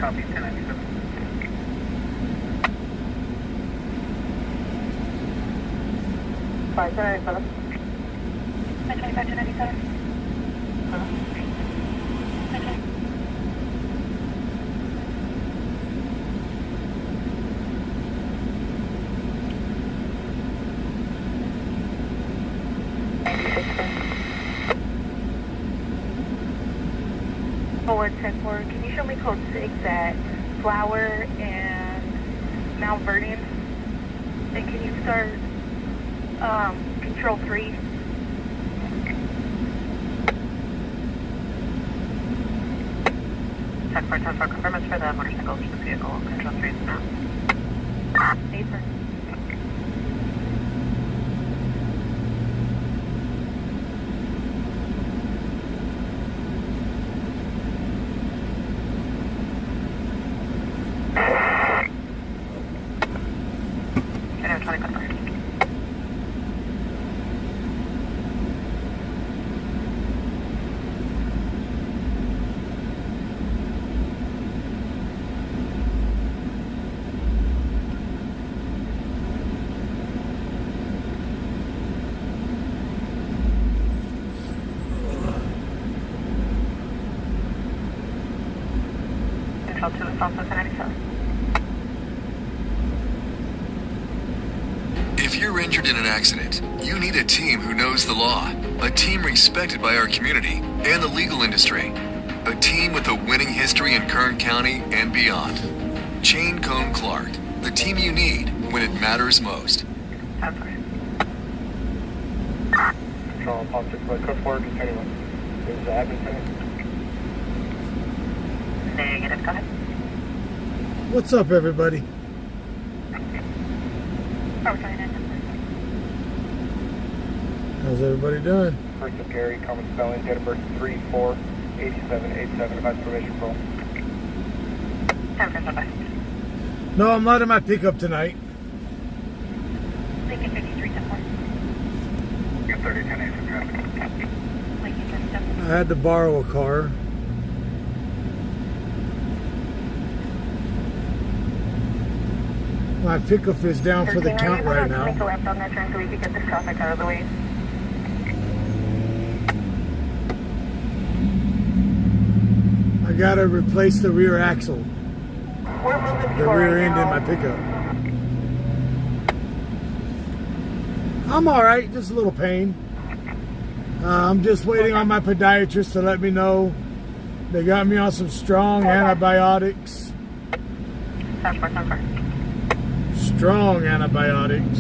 Copy, 1097. 1097. 1097. Forward 10-4, can you show me code 6 at Flower and Mount Vernon? And can you start control 3? Tech 4, confirm us for the motorcycle vehicle. Control 3 is now. 8 sir. If you're injured in an accident, you need a team who knows the law, a team respected by our community and the legal industry, a team with a winning history in Kern County and beyond. Chain Cone Clark, the team you need when it matters most. Control, positive, code 4, just anyone. This is the admin center. Negative, go ahead. What's up, everybody? How's everybody doing? First of Gary, common spelling, date of birth 3-4-87-87, advice probation roll. No, I'm not in my pickup tonight. Lincoln 53-10-4. You're 30-10-8 for traffic. Lincoln 57. I had to borrow a car. My pickup is down for the count right now. Make a left on that turn so we can get this traffic out of the way. I gotta replace the rear axle. The rear end in my pickup. I'm alright, just a little pain. I'm just waiting on my podiatrist to let me know. They got me on some strong antibiotics. Strong antibiotics.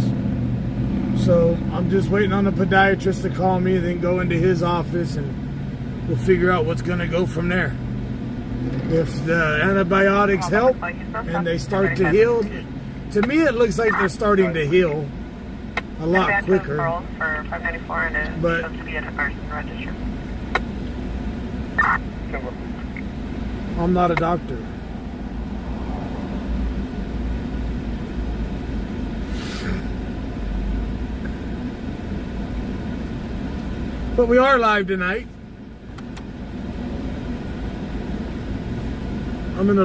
So I'm just waiting on the podiatrist to call me, then go into his office and we'll figure out what's going to go from there. If the antibiotics help and they start to heal, to me it looks like they're starting to heal a lot quicker. But I'm not a doctor. But we are live tonight. I'm in a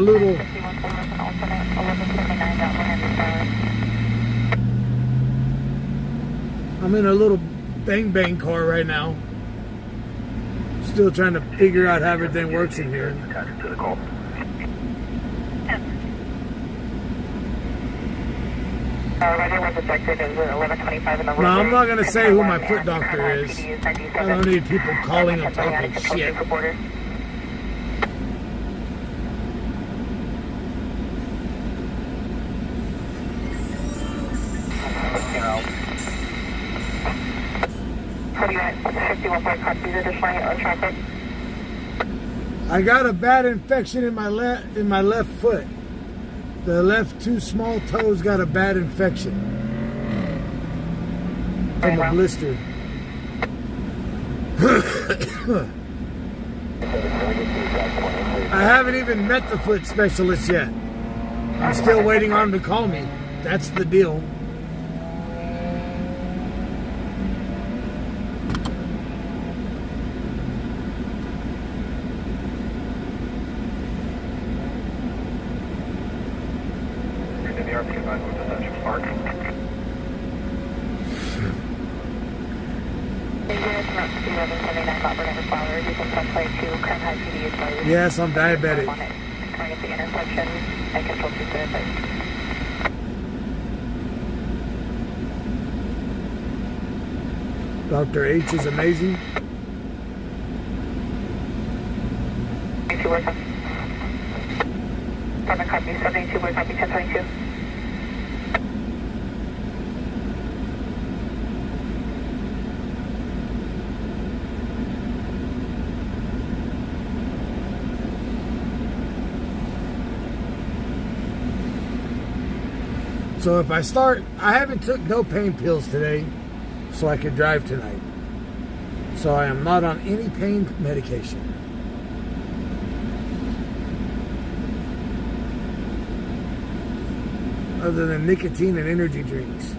little bang car right now. Still trying to figure out how everything works in here. No, I'm not going to say who my foot doctor is. I don't need people calling and talking shit. I got a bad infection in my left foot. The left two small toes got a bad infection from a blister. I haven't even met the foot specialist yet. I'm still waiting on him to call me. That's the deal. 79 Copper number Flower. You can touch play 2, current high PD advised. Yes, I'm diabetic. Coming at the intersection, I control 2 clear advised. Dr. H is amazing. 72 word copy. Pardon, copy. 72 word copy, 1022. So if I start, I haven't took no pain pills today, so I could drive tonight. So I am not on any pain medication. Other than nicotine and energy drinks.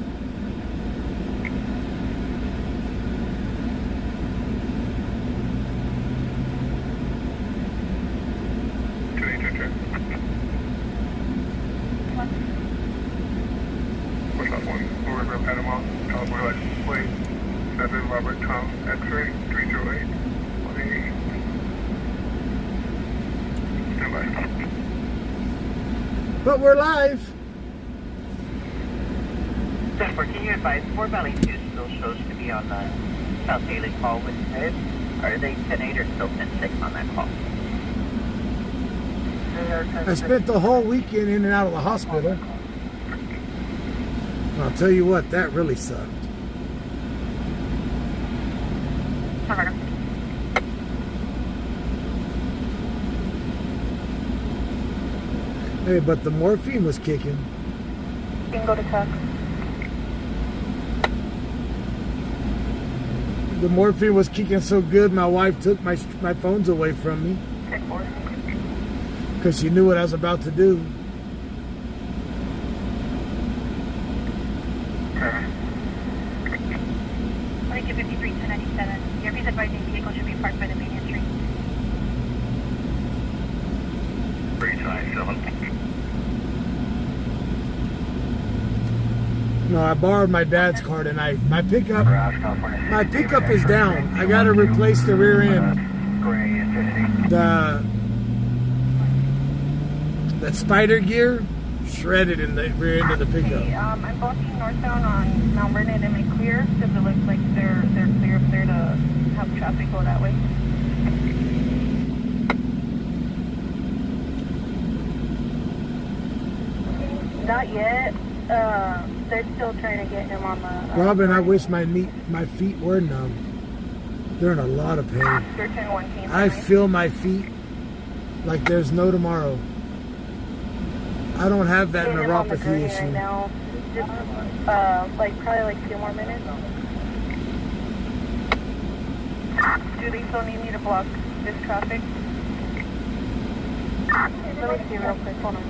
But we're live. Jennifer, can you advise 4 Valley 2 still shows to be on the South Haley call with Ed? Are they 10-8 or still 10-6 on that call? I spent the whole weekend in and out of the hospital. And I'll tell you what, that really sucked. Hey, but the morphine was kicking. You can go to tuck. The morphine was kicking so good, my wife took my phones away from me. Take 4. Because she knew what I was about to do. Lake 53 to 97. Your visa advising vehicle should be parked by the main entry. 397. No, I borrowed my dad's car tonight. My pickup is down. I gotta replace the rear end. That spider gear shredded in the rear end of the pickup. Okay, I'm blocking northbound on Mount Vernon and McClear because it looks like they're clear up there to have traffic go that way. Not yet. They're still trying to get him on the... Robin, I wish my feet were numb. They're in a lot of pain. I feel my feet like there's no tomorrow. I don't have that neuropathy issue. Right now. Just, probably like 2 more minutes. Do they still need me to block this traffic? Let me see real quick. Hold on.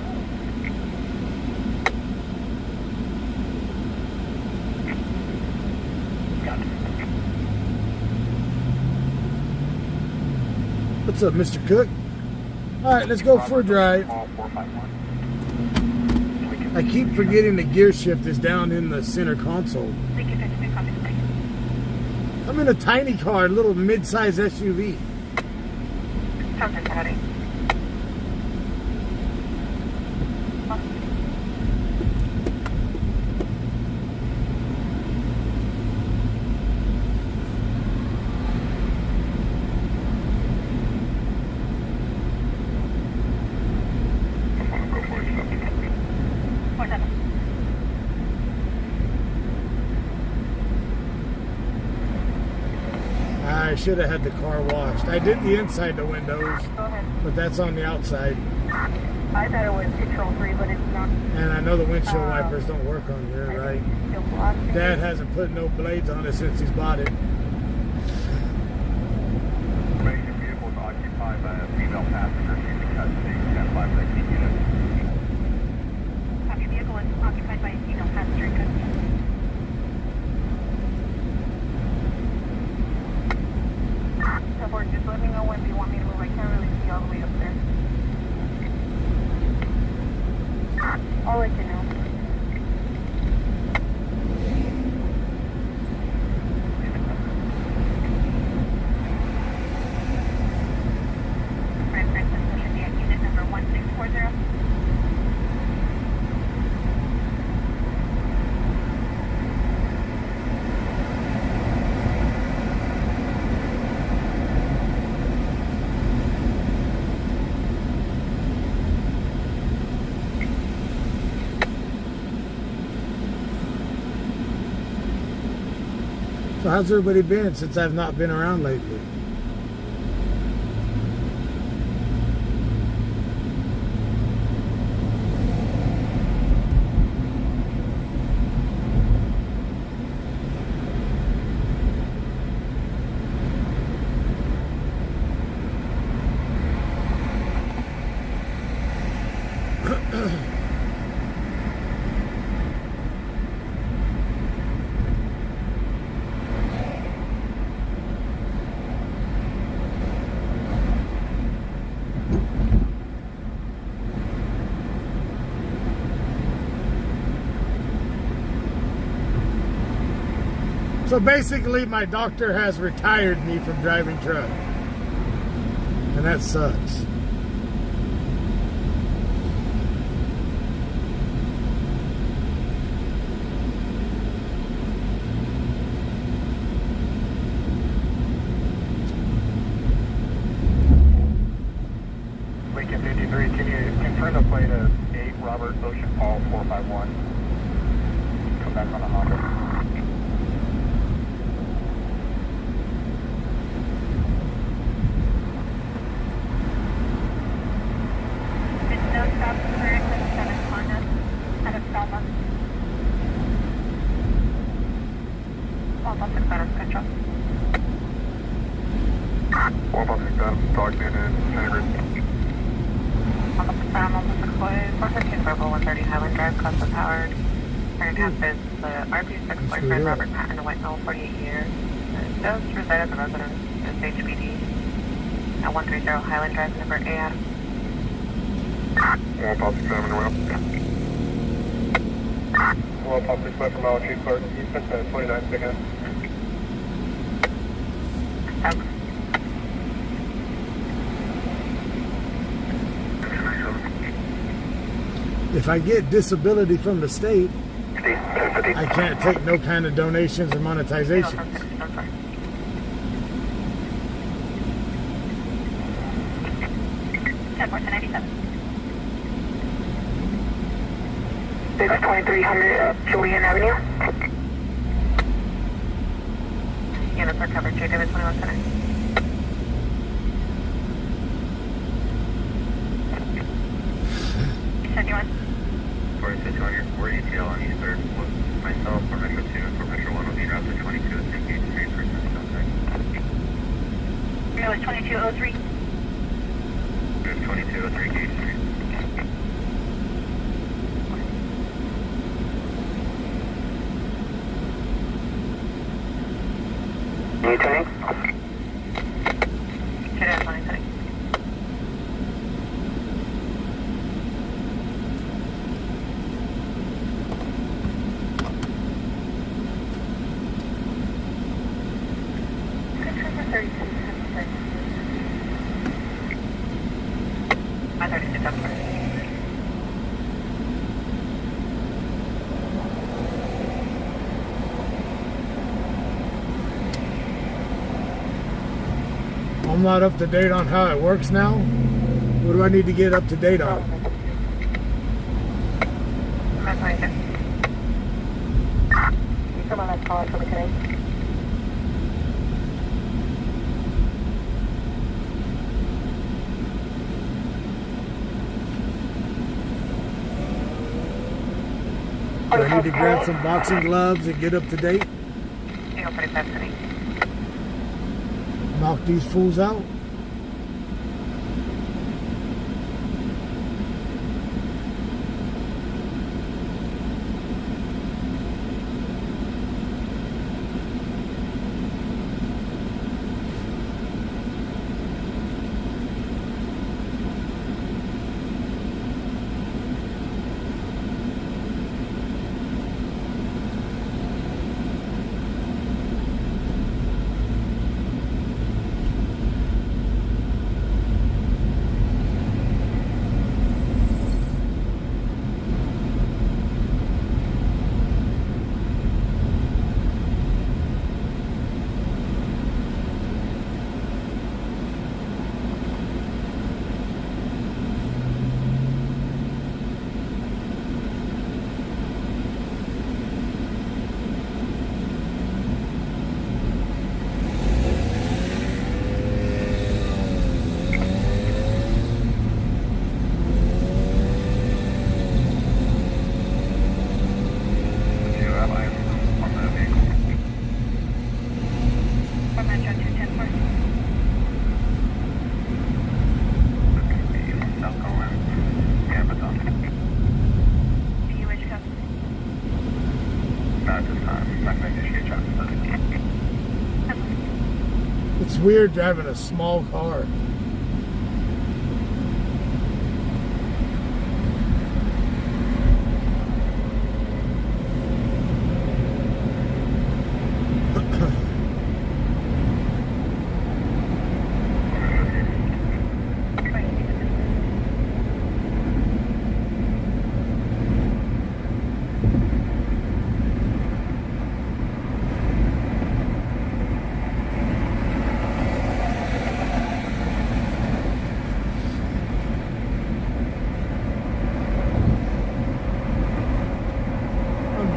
What's up, Mr. Cook? All right, let's go for a drive. I keep forgetting the gear shift is down in the center console. I'm in a tiny car, a little mid-size SUV. I should have had the car washed. I did the inside the windows, but that's on the outside. I thought it was control 3, but it's not. And I know the windshield wipers don't work on here, right? Dad hasn't put no blades on it since he's bought it. Major vehicles occupied by a female passenger. She's in custody. 10-5 unit. Your vehicle is occupied by a female passenger in custody. Just let me know when you want me to move. I can't really see all the way up there. I'll let you know. So how's everybody been since I've not been around lately? So basically, my doctor has retired me from driving truck. And that sucks. Lincoln 53, can you confirm the plate of 8 Robert Ocean Paul 451? Come back on the Honda. No stop cleared with 7 Honda out of Selma. Almost excited control. 116, talk to you in Center. Almost excited, almost excited. 415 Verbal 130 Highland Drive, Costa Howard. Our tap is the RP6 boyfriend Robert Patton, White Knoll, 48 years. It does reside as a resident. It's HBD at 130 Highland Drive, number A Adam. 167 well. 167 from Malachi Clark, Eastern 29 second. If I get disability from the state, I can't take no kind of donations or monetizations. 2300 Julian Avenue. Units are covered. JW 21 Center. Anyone? 4600, we're ETL on Eastern. Myself for Metro 2 and for Metro 1 will be route to 22 at St. Gate Street for contact. No, it's 2203. It's 2203 Gate Street. Are you turning? JW 20 Center. My 36 up first. I'm not up to date on how it works now. What do I need to get up to date on? That's 26. Come on, let's call it for me today. Do I need to grab some boxing gloves and get up to date? Single 45 City. Knock these fools out? weird driving a small car.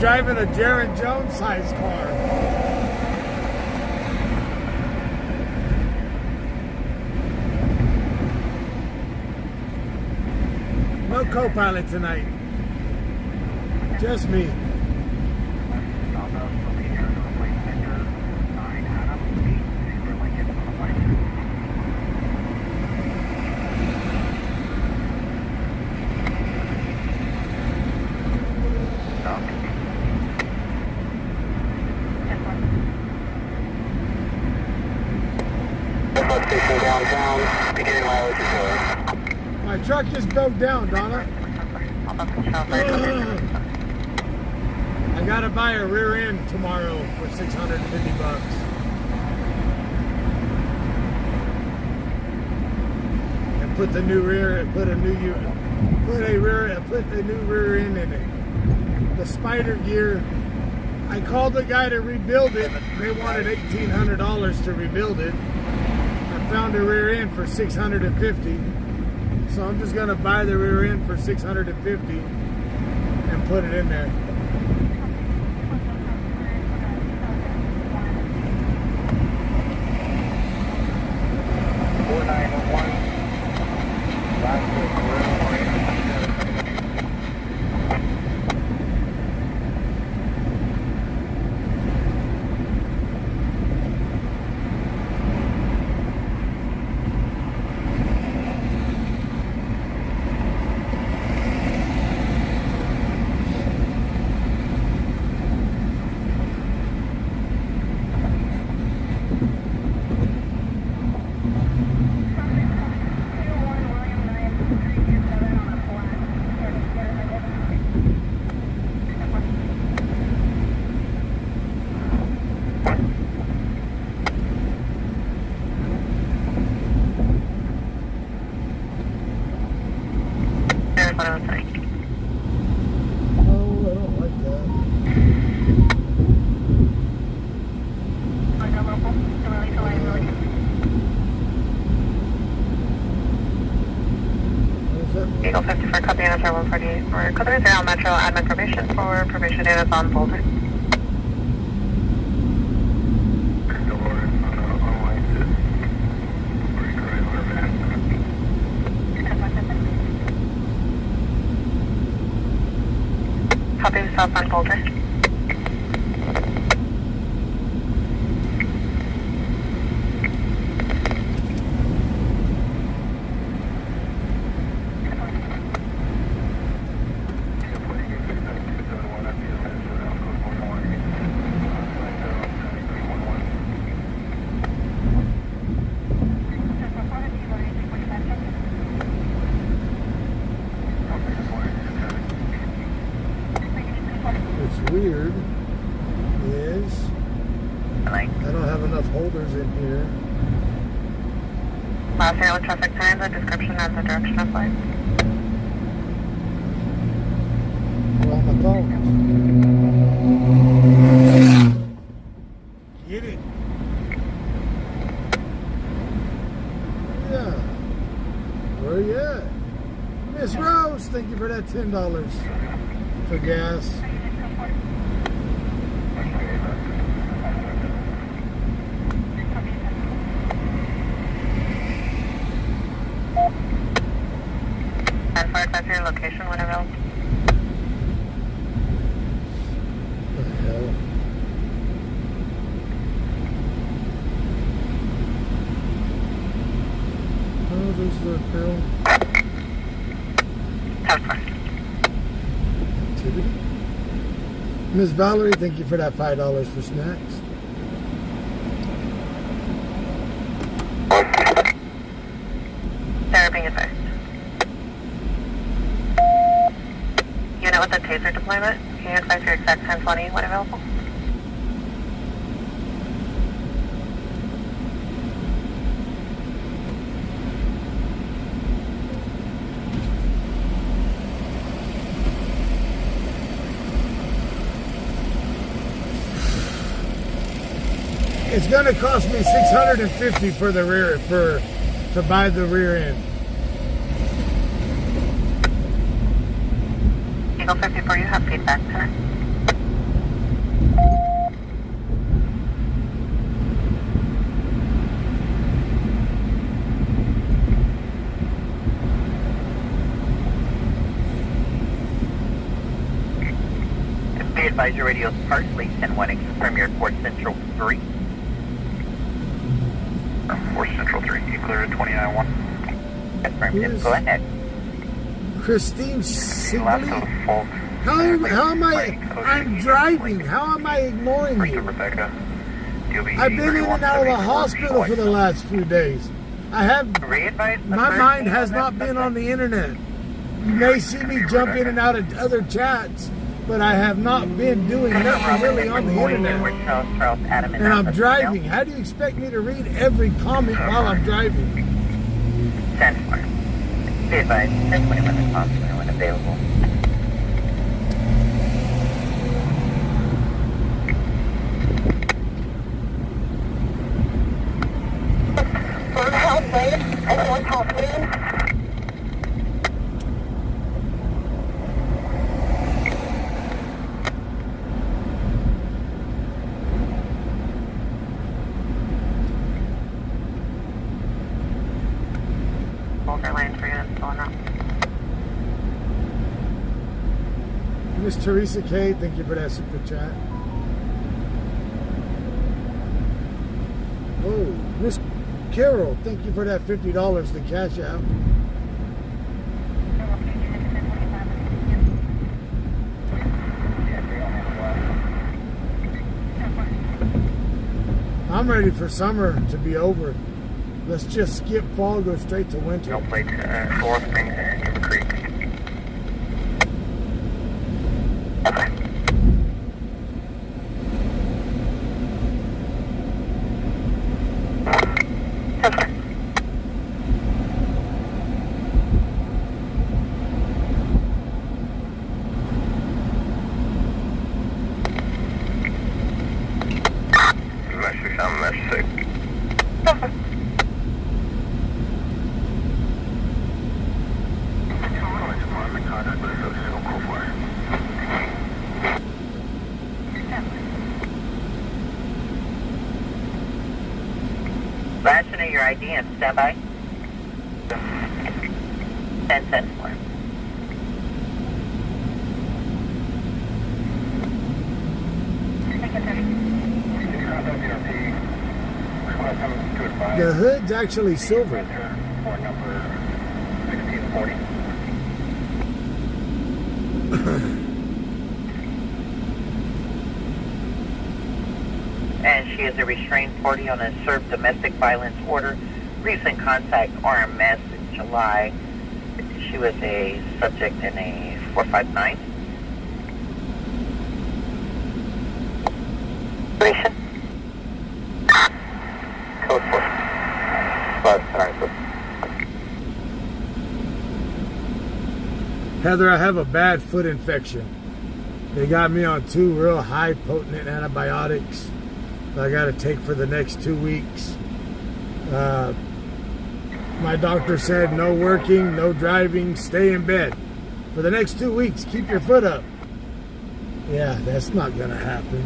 Driving a Jared Jones size car. No co-pilot tonight. Just me. My truck just broke down, Donna. I gotta buy a rear end tomorrow for $650. And put the new rear, put a new rear end in it. The Spider gear. I called the guy to rebuild it. They wanted $1,800 to rebuild it. I found a rear end for $650. So I'm just gonna buy the rear end for $650 and put it in there. Eagle 54, copy on 148. We're covering 0 Metro admin probation for probation data on Boulder. Copy south on Boulder. Weird is I don't have enough holders in here. Last year with traffic times, the description and the direction of flight. For all my phones. Get it. Yeah. Where you at? Miss Rose, thank you for that $10 for gas. And for your location, whatever else. What the hell? Oh, there's the girl. Activity. Miss Valerie, thank you for that $5 for snacks. the taser deployment, can you advise your exact 1020 when available? It's gonna cost me $650 for the rear to buy the rear end. Eagle 54, you have feedback, sir. Be advised your radio is partially 10-1 and confirm your 4 Central 3. 4 Central 3, you clear at 29-1. Affirmative, go ahead. Christine Last Sigley? of the fault. How am I? I'm driving. How am I ignoring First you? of Rebecca. I've been in and out of the hospital for the last few days. I have. Re-advise the My first mind name has of not that been on suspect. the internet. You may see me jump in and out of other chats, but I have not been doing nothing really on the internet. Charles, Adam, And I'm driving. How do you expect me to read every comment while I'm driving? 10-4. Be advised, 1021 is possible when available. Boulder Lane for units going up. Miss Teresa K, thank you for that super chat. Oh, Miss Carol, thank you for that $50 to cash out. I'm ready for summer to be over. Let's just skip fall, go straight to winter. No plate, North Springs and River Creek. Mesh 7, Mesh 6. Last of your ID and stand by. 10-4. The hood's actually silver. Or number 1640. And she is a restrained party on a served domestic violence order. Recent contact RMS in July. She was a subject in a 459. Duration. Code 4. 5, sorry. Heather, I have a bad foot infection. They got me on 2 real high potent antibiotics that I got to take for the next 2 weeks. My doctor said no working, no driving, stay in bed. For the next 2 weeks, keep your foot up. Yeah, that's not going to happen.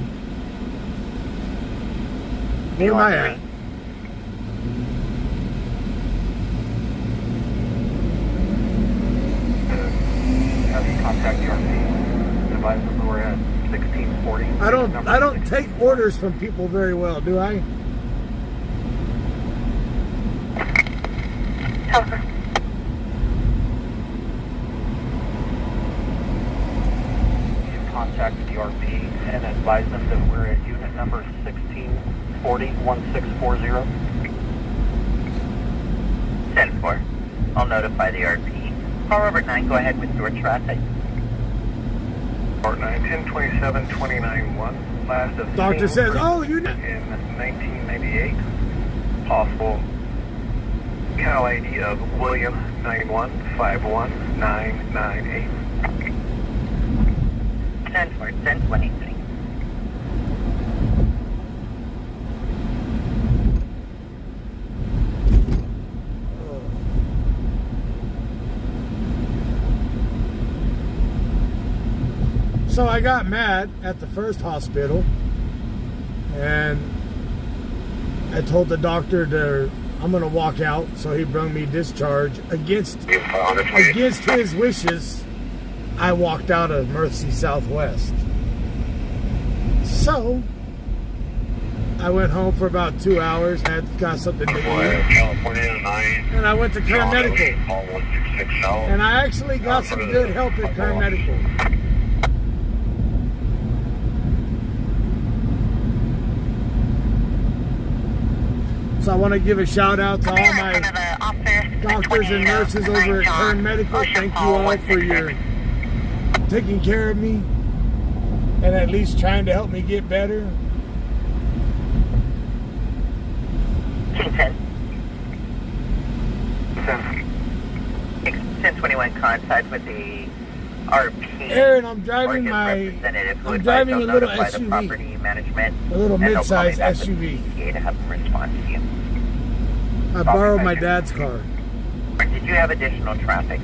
Where am I at? Have you contact the RC? Advise them we're at 1640. I don't take orders from people very well, do I? Contact the RP and advise them that we're at unit number 1640 1640. 10-4. I'll notify the RP. Call Robert 9, go ahead with your traffic. Part 9, 1027-29-1. Last of Doctor says, oh, you know. in 1998. Possible Cal ID of William 9151998. 10-4, 10-23. So I got mad at the first hospital, and I told the doctor I'm gonna walk out, so he brought me discharge against his wishes. I walked out of Mercy Southwest. So I went home for about 2 hours, got something to eat, and I went to Kern Medical. And I actually got some good help at Kern Medical. So I want to give a shout out to all my doctors and nurses over at Kern Medical. Thank you all for your taking care of me and at least trying to help me get better. 1021 contact with the RP. Aaron, I'm driving a little SUV, a little mid-size SUV. To have them respond to you. I borrowed my dad's car. Did you have additional traffic?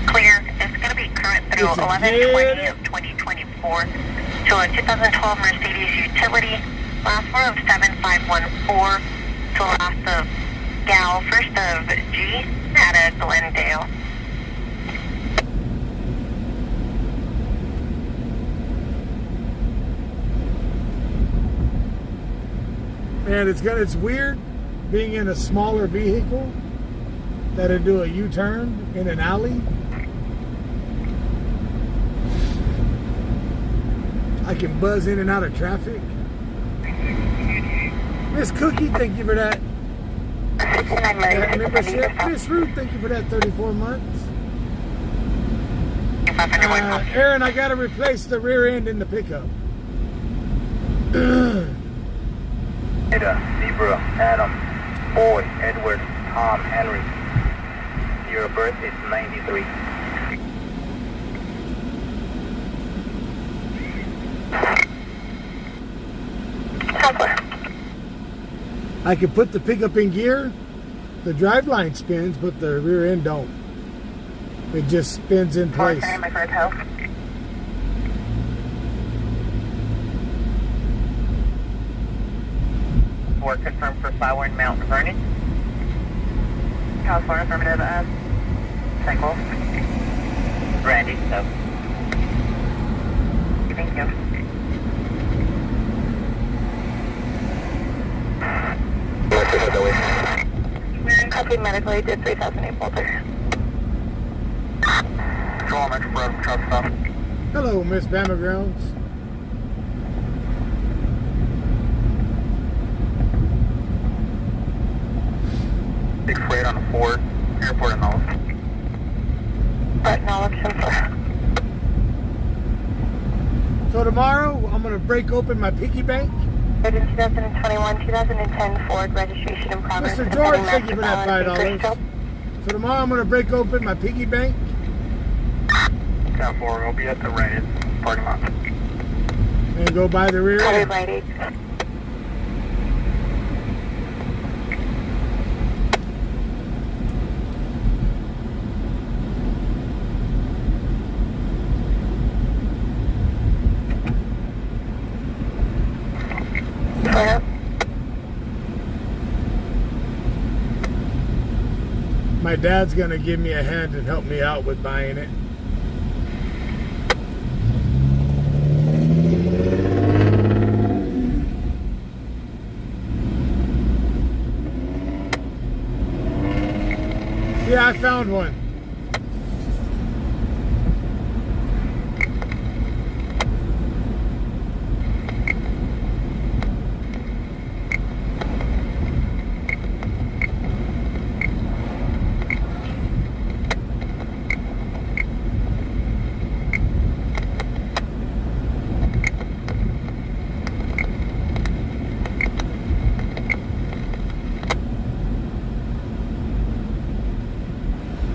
Clear. It's going to be current through 11/20 of 2024 to a 2012 Mercedes Utility. Last four of 7514 to last of Gal, first of G at a Glendale. And it's weird being in a smaller vehicle that'll do a U-turn in an alley. I can buzz in and out of traffic. Miss Cookie, thank you for that membership. Miss Ruth, thank you for that 34 months. Aaron, I gotta replace the rear end in the pickup. Zebra, Adam, Boy, Edward, Tom, Henry. Your birth is 93. I can put the pickup in gear. The driveline spins, but the rear end don't. It just spins in place. My first house. Work confirmed for Flower and Mount Vernon. California affirmative as cycle. Randy, so. Thank you. Copy medically, did 3008 Walter. Control, Metro Bravo, truck stop. Hello, Miss Bama Grounds. Big freight on the Ford, airport acknowledged. Acknowledged, sir. So tomorrow, I'm going to break open my piggy bank. In 2021, 2010 Ford registration in progress. Mr. George, thank you for that $5. So tomorrow, I'm going to break open my piggy bank. Cal 4, we'll be at the rented parking lot. And go buy the rear end. Lady. My dad's going to give me a hand and help me out with buying it. Yeah, I found one.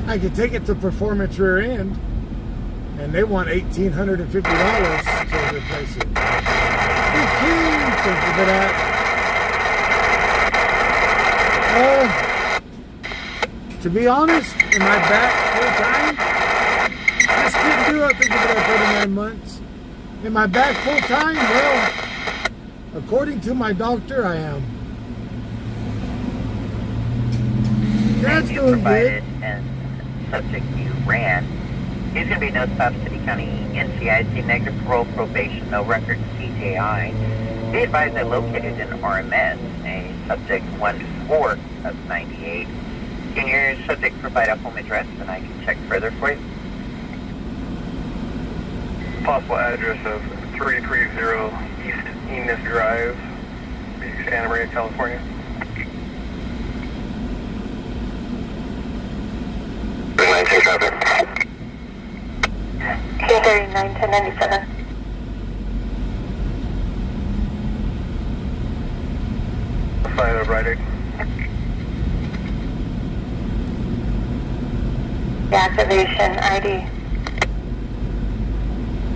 I could take it to Performance Rear End, and they want $1,850 to replace it. Hey, King, thank you for that. To be honest, am I back full time? Just couldn't do it. Thank you for that 39 months. Am I back full time? Well, according to my doctor, I am. That's you doing provided good. and subject you ran. He's going to be no stop City County NCIC, negative parole, probation, no record, CJI. Be advised that located in RMS, a subject 1-4 of 98. Can your subject provide a home address and I can check further for you? Possible address of 330 East Enos Drive, Santa Maria, California. 392 traffic. 239 1097. Side of Rite Aid. Deactivation ID.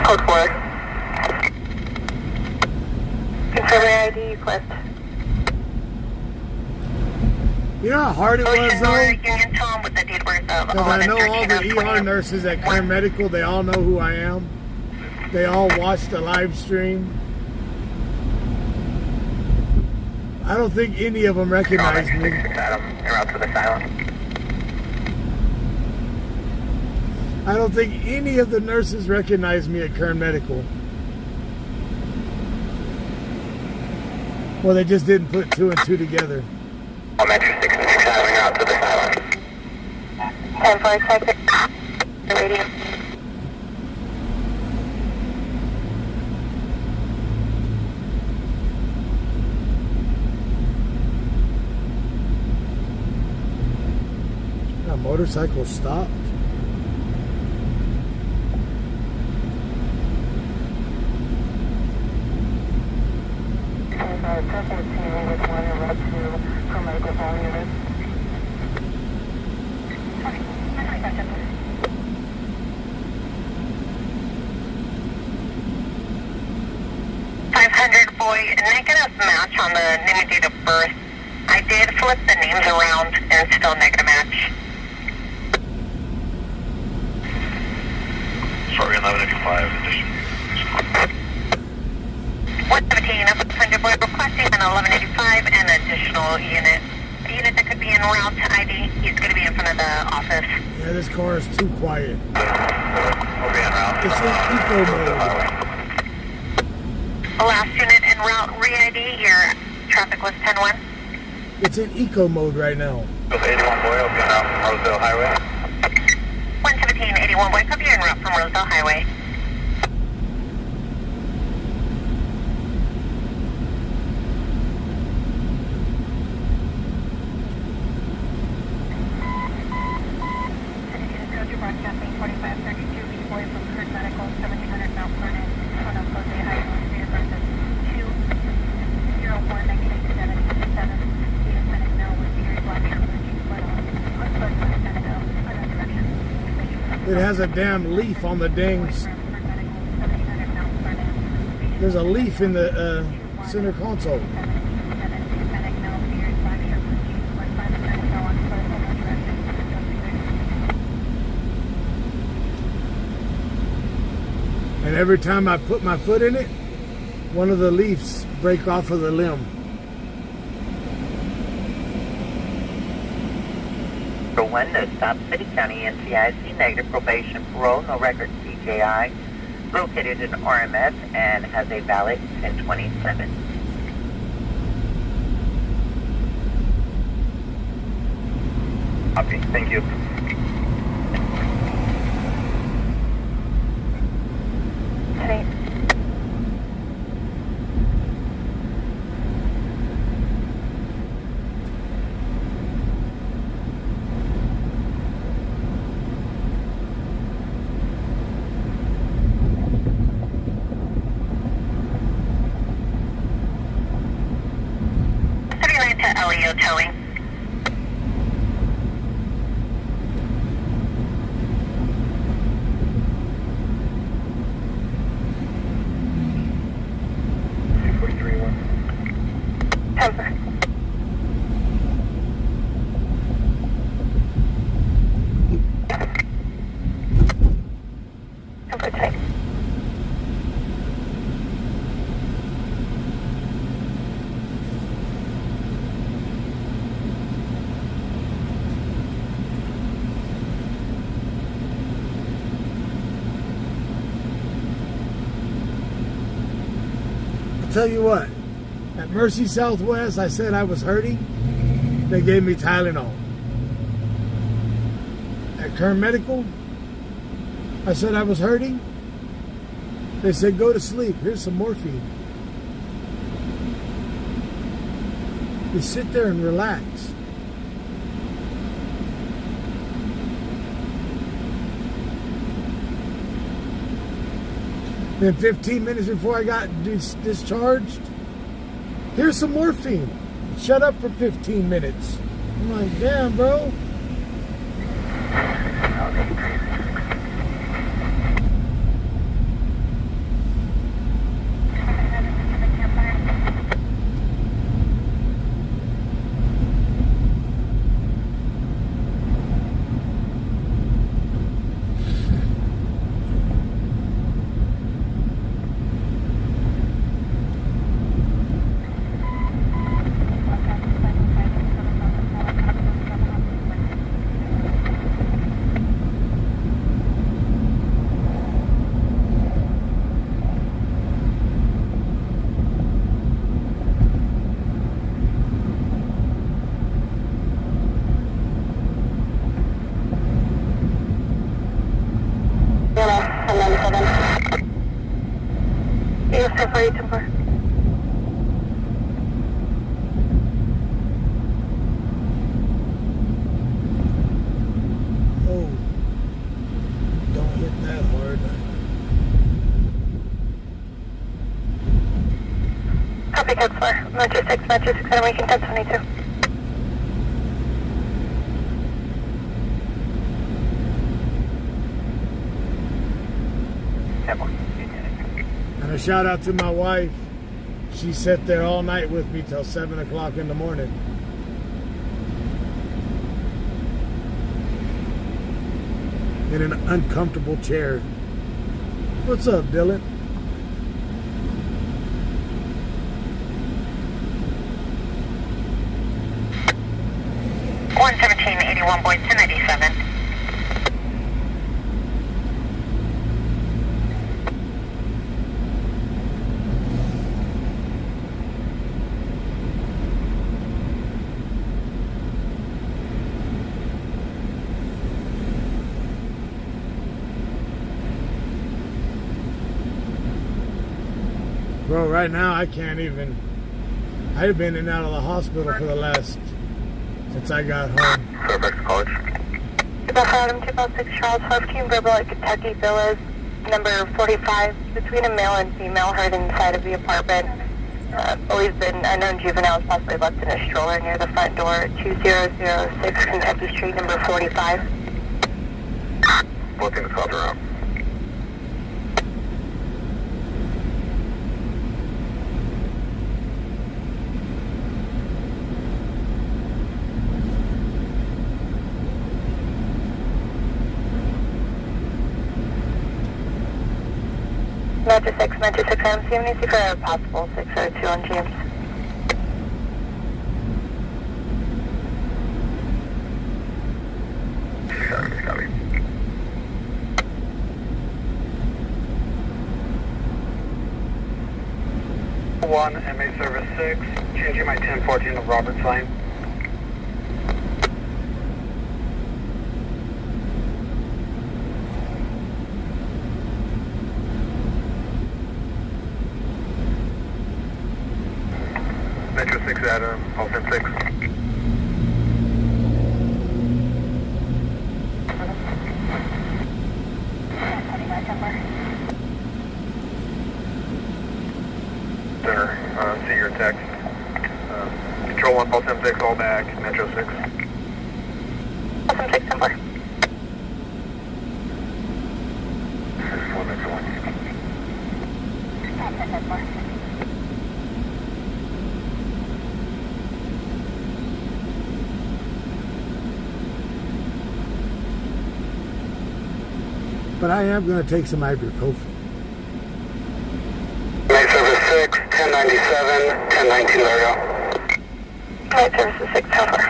Code 4. Confirm your ID equipped. You know how hard it was, though? Union Tom with the date birth of Because I know all the ER nurses at Kern Medical, they all know who I am. They all watch the live stream. I don't think any of them recognize me. Adam, you're out to the silent. I don't think any of the nurses recognize me at Kern Medical. Well, they just didn't put 2 and 2 together. Elementary 66 Adam, you're out to the silent. 10-4 check the radio. A motorcycle stopped. Boy, negative match on the name and date of birth. I did flip the names around and still negative match. Sorry, 1185 addition. 117, 500 boy requesting an 1185 and additional unit. A unit that could be en route to ID. He's going to be in front of the office. Yeah, this car is too quiet. We'll be en route. It's in eco mode. Last unit en route, re-ID, your traffic was 10-1. It's in eco mode right now. 81 boy, I'll be en route from Rosedale Highway. 117, 81 boy, copy en route from Rosedale Highway. Broadcasting 4532, B-boy from Kern Medical, 1700 Mount Vernon, Son of Jose Highway, date of birth is 2/01/1987. The Hispanic male with beard, black hair, blue jeans, blood on. Unsplit from Hispanic male, unknown direction. It has a damn leaf on the dings. There's a leaf in the center console. And every time I put my foot in it, one of the leaves break off of the limb. For 1, no stop City County NCIC, negative probation, parole, no record, CJI. Located in RMS and has a valid 1027. Copy, thank you. LEO towing. tell you what. At Mercy Southwest, I said I was hurting. They gave me Tylenol. At Kern Medical, I said I was hurting. They said, go to sleep. Here's some morphine. Just sit there and relax. Then 15 minutes before I got discharged, here's some morphine. Shut up for 15 minutes. I'm like, damn, bro. Metro 6, and we can 1022. And a shout out to my wife. She sat there all night with me till 7 o'clock in the morning. In an uncomfortable chair. What's up, Dylan? Boyd 1097. Bro, right now I can't even. I've been in and out of the hospital for the last since I got home. Fairfax College. 206 Charles Huff, Team Verbal at Kentucky Villas, number 45, between a male and female heard inside of the apartment. Believes an unknown juvenile was possibly left in a stroller near the front door at 2006 Kentucky Street, number 45. Looking to copy around. Metro 6, I'm seeing for a possible 602 on James. Copy. One MA Service 6, changing my 1014 to Roberts Line. Metro 6 Adam, Alton 6. Center, see your text. Control 1, Alton 6, all back, Metro 6. Alton 6, number. 6-4, Metro 1. But I am going to take some ibuprofen. Night Service 6, 1097, 1019, there we go. Night Service 6, over.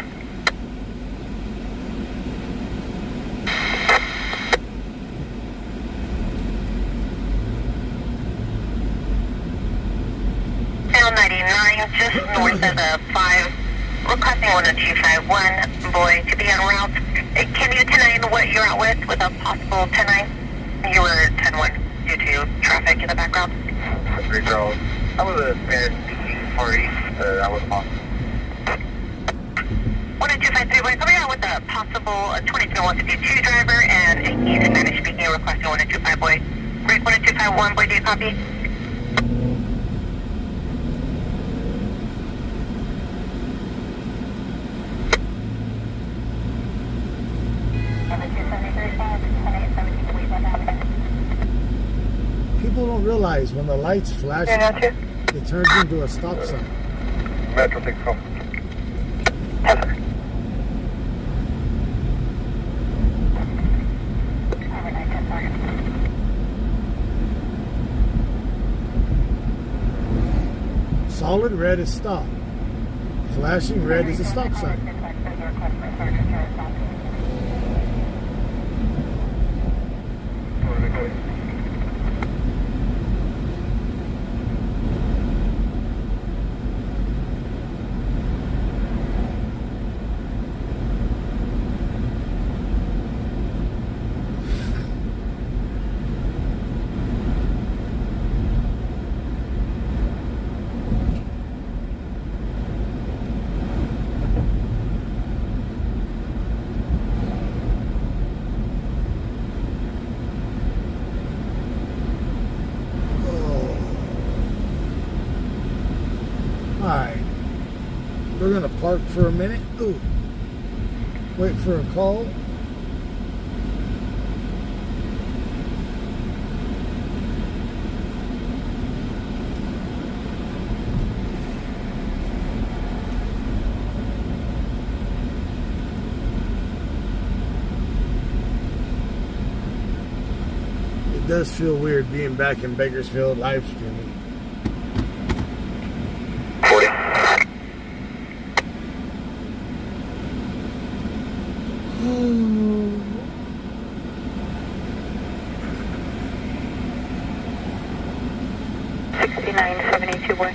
Just north of the 5, requesting 10251, boy, to be en route. Can you 10-9 what you're out with a possible 10-9? You were 10-1 due to traffic in the background. 3 girls. I was a Spanish-speaking party. I was on. 10253, boy, coming out with a possible 23152 driver, and he's Spanish speaking, requesting 125, boy. Break 10251, boy, do you copy? People don't realize when the lights flash, it turns into a stop sign. Metro 6 from. Solid red is stop. Flashing red is a stop sign. Alright, we're gonna park for a minute. Ooh. Wait for a call. It does feel weird being back in Bakersfield live streaming. 40. Boy.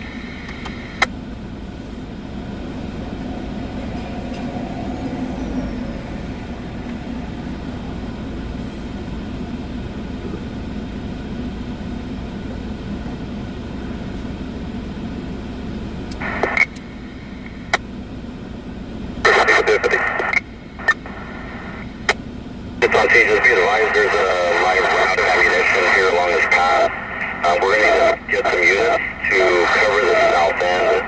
It's on Tejas View. There's a line of route of ammunition here along this path. We're going to need to get some units to cover the south end.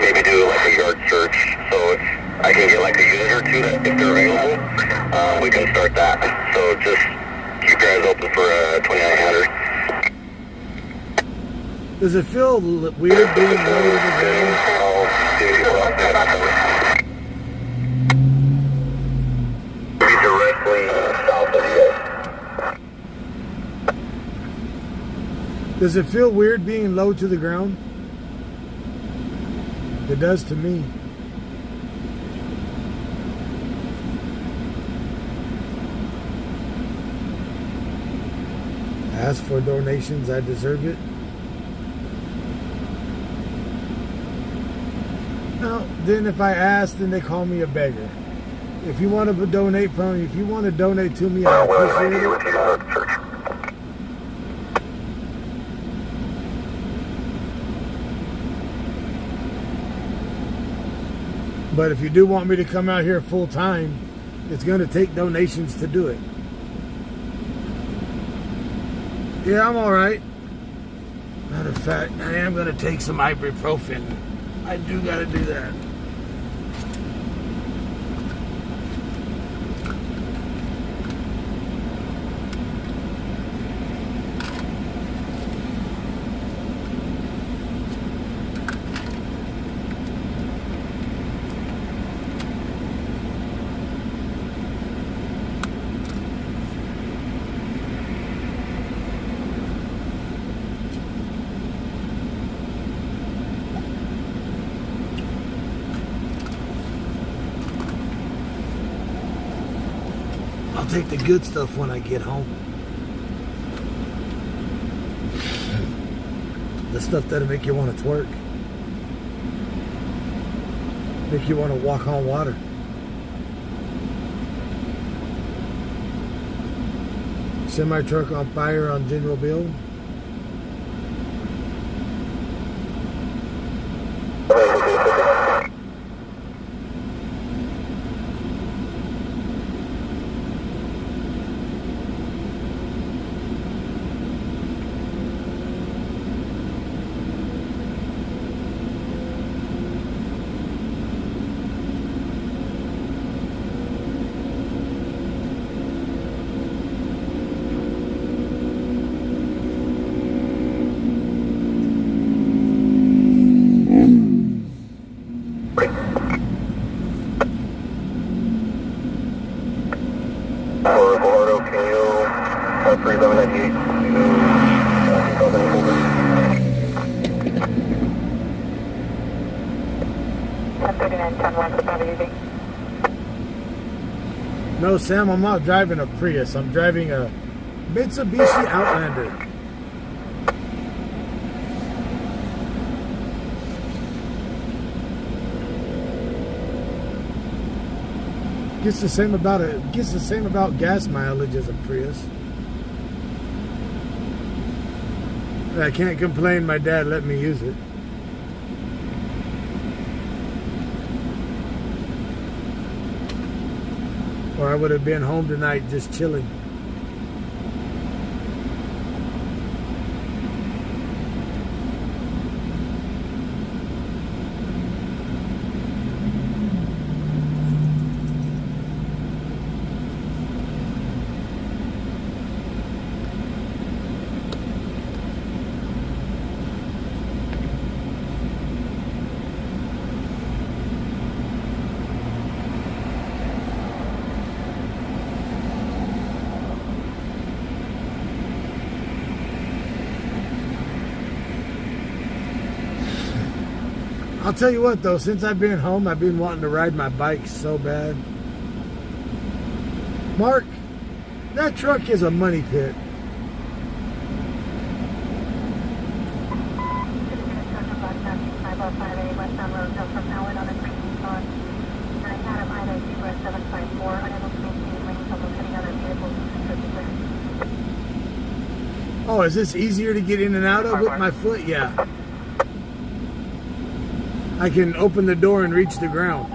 Maybe do like a yard search. So if I can get like a unit or two, that if they're available, we can start that. So just keep your eyes open for 2900. Does it feel weird being low to the ground? Directly south of you guys. Does it feel weird being low to the ground? It does to me. Ask for donations, I deserve it. Now, then if I ask, then they call me a beggar. If you want to donate from me, if you want to donate to me, I appreciate it. But if you do want me to come out here full time, it's going to take donations to do it. Yeah, I'm all right. Matter of fact, I am going to take some ibuprofen. I do got to do that. I'll take the good stuff when I get home. The stuff that'll make you want to twerk. Make you want to walk on water. Semi-truck on fire on General Bill. No, Sam, I'm not driving a Prius. I'm driving a Mitsubishi Outlander. Gets the same about gas mileage as a Prius. I can't complain. My dad let me use it. Or I would have been home tonight just chilling. I'll tell you what though, since I've been home, I've been wanting to ride my bike so bad. Mark, that truck is a money pit. Oh, is this easier to get in and out of with my foot? Yeah. I can open the door and reach the ground.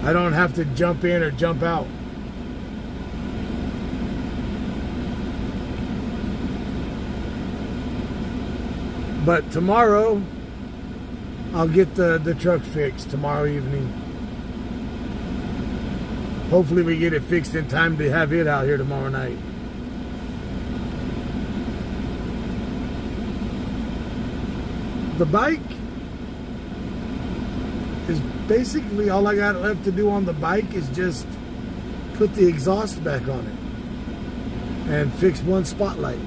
I don't have to jump in or jump out. But tomorrow, I'll get the truck fixed tomorrow evening. Hopefully we get it fixed in time to have it out here tomorrow night. The bike is basically all I got left to do on the bike is just put the exhaust back on it and fix one spotlight.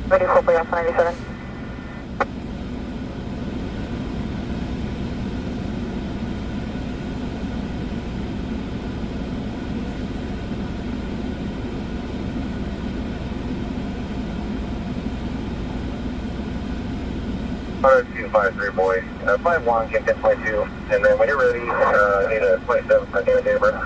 Ready for Alpha 97. Two 53 boy. Flight 1, kick in flight 2, and then when you're ready, I need a 27 for date of birth.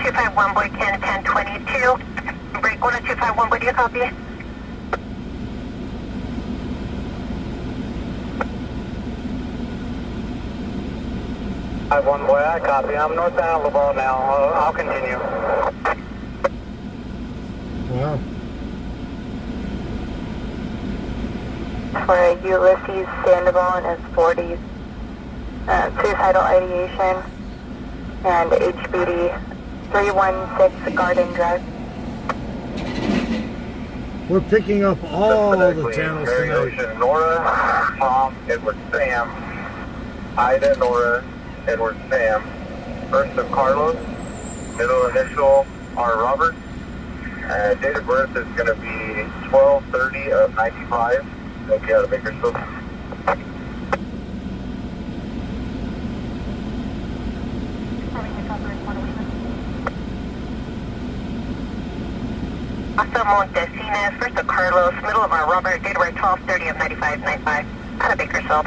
251 boy 10-10-22. Break 10251 boy, do you copy? One boy, I copy. I'm northbound LeBron now. I'll continue. Wow. For Ulysses Sandoval and his 40s, suicidal ideation, and HBD 316 Garden Drive. We're picking up all the Phonetically, channels Mary tonight. Ocean, Nora, Tom, Edward, Sam, Ida, Nora, Edward, Sam, first of Carlos, middle initial R. Robert. Date of birth is going to be 12/30 of 95. Thank you, out of Bakersfield. Hasta Montesinos, first of Carlos, middle of our Robert, date of birth 12/30 of 95, out of Bakersfield.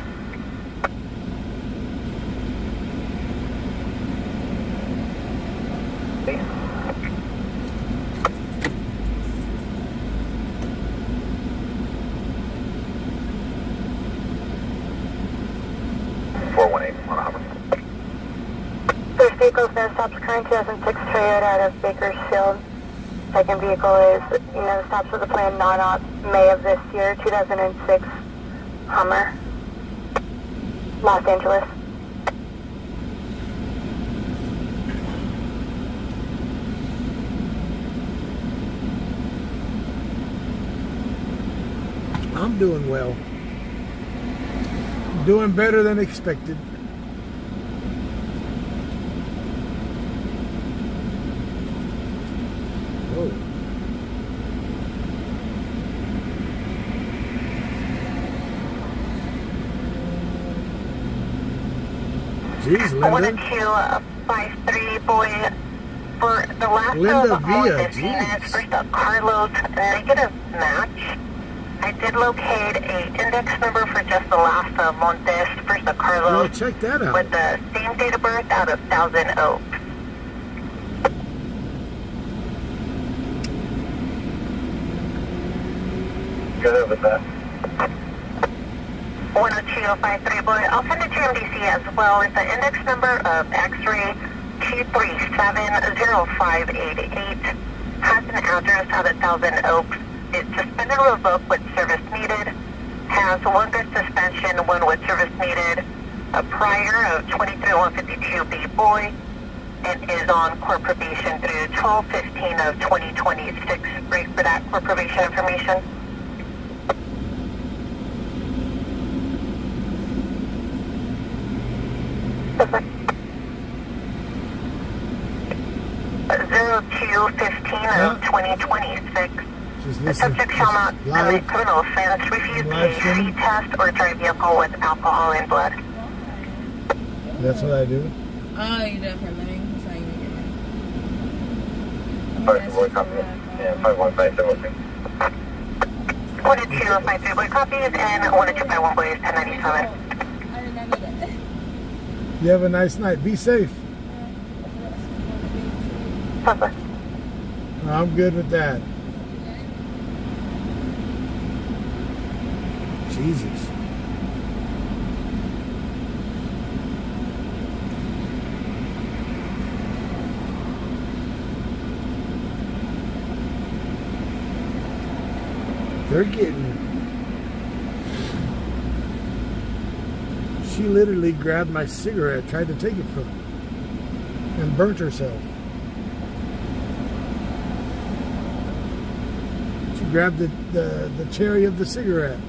First vehicle is now stops current 2006 Toyota out of Bakersfield. Second vehicle is, stops with a planned non-op May of this year, 2006 Hummer, Los Angeles. I'm doing well. Doing better than expected. Oh. Jeez, Linda. 1253 boy. For the last Linda of Villa, Montesinos, jeez. first of Carlos, negative match. I did locate a index number for just the last of Montes, first of Well, Carlos, check that out. with the same date of birth out of Thousand Oaks. Good with that. 10253 boy. I'll send it to MDC as well with the index number of X-ray 2370588. Has an address out at Thousand Oaks. It's suspended or revoked with service needed. Has one good suspension, one with service needed. A prior of 23152B boy. And is on court probation through 12/15 of 2026. Great for that court probation information. Perfect. 0215 of 2026. Just The listen. subject shall not Live. commit criminal offense, refuse Live a stream. C test, or drive vehicle with alcohol in blood. That's what I do. Oh, you did it for a living? That's how you make it. Alright, boy, copy. Yeah, 51576. 10253 boy copies and 10251 boy is 1097. I did not know that. You have a nice night. Be safe. Perfect. I'm good with that. Jesus. They're getting... She literally grabbed my cigarette, tried to take it from me, and burnt herself. She grabbed the cherry of the cigarette.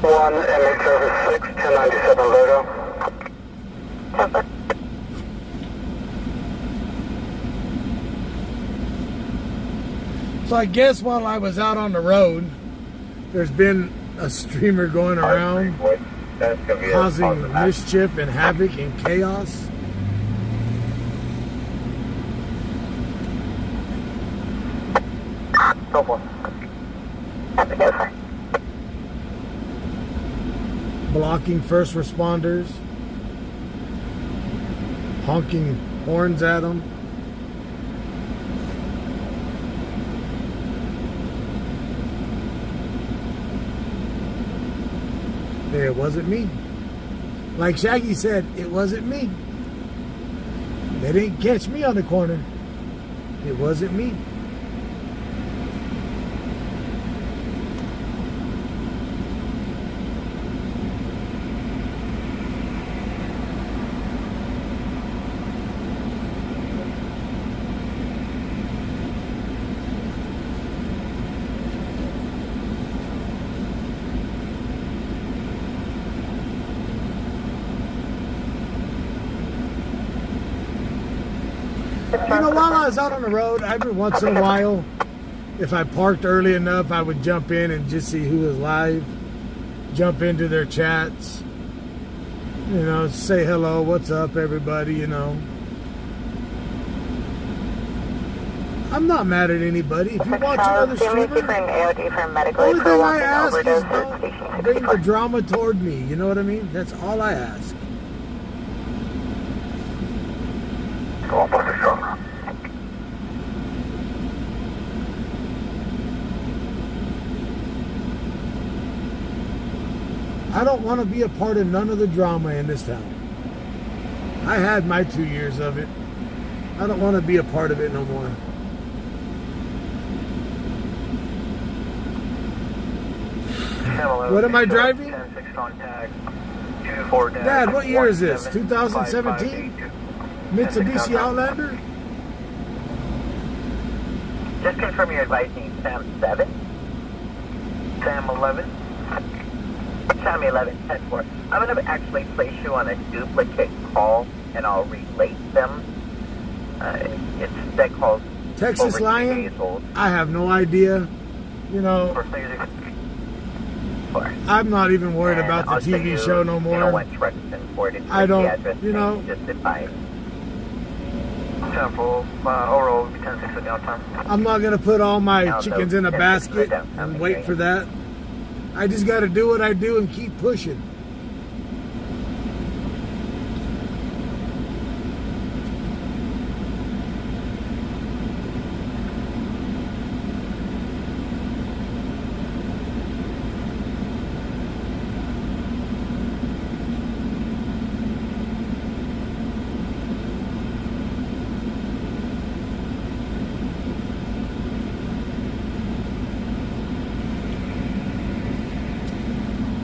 One MH service 6, 1097 Logo. Perfect. So I guess while I was out on the road, there's been a streamer going around That's gonna be causing mischief and havoc and chaos. Go for it. Have to go, sir. Blocking first responders, honking horns at them. Hey, it wasn't me. Like Shaggy said, it wasn't me. They didn't catch me on the corner. It wasn't me. You know, while I was out on the road, every once in a while, if I parked early enough, I would jump in and just see who was live, jump into their chats, you know, say hello, what's up, everybody, you know. I'm not mad at anybody. If you watch another streamer, the only thing I ask is don't bring the drama toward me, you know what I mean? That's all I ask. I don't want to be a part of none of the drama in this town. I had my 2 years of it. I don't want to be a part of it no more. What am I driving? Dad, what year is this? 2017? Mitsubishi Outlander? Just confirm your advice name, Sam 7. Sam 11. Sam 11, 10-4. I'm going to actually place you on a duplicate call, and I'll relate them. That call's Texas over 2 Lion? days old. I have no idea. You know, I'm not even worried And about the I'll send TV you, show no You know, more. what truck's been forwarded I with don't, the address you know. change, just advise. Temple, Oro, 10-6 with downtown. I'm not going to put all my Also, chickens in a 10-6 basket downtown and wait area. for that. I just got to do what I do and keep pushing.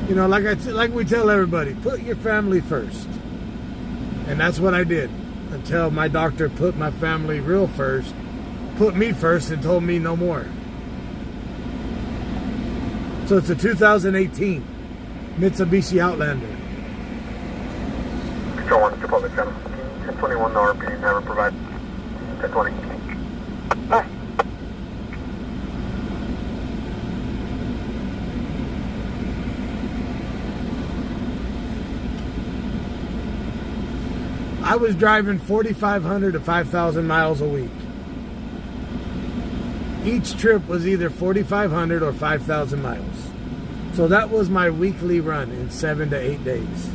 You know, like we tell everybody, put your family first. And that's what I did until my doctor put my family real first, put me first and told me no more. So it's a 2018 Mitsubishi Outlander. Control 1 to public channel. 1021 no RP, never provide. 1020. I was driving 4,500 to 5,000 miles a week. Each trip was either 4,500 or 5,000 miles. So that was my weekly run in 7 to 8 days.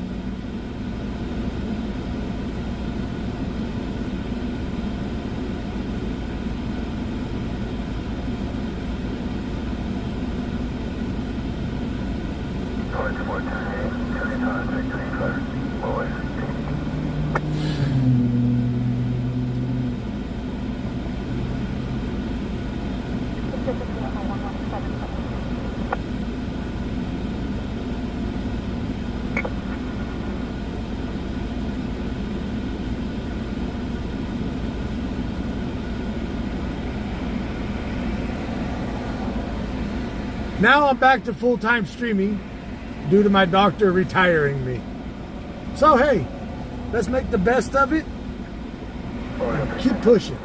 Now I'm back to full-time streaming due to my doctor retiring me. So hey, let's make the best of it and keep pushing.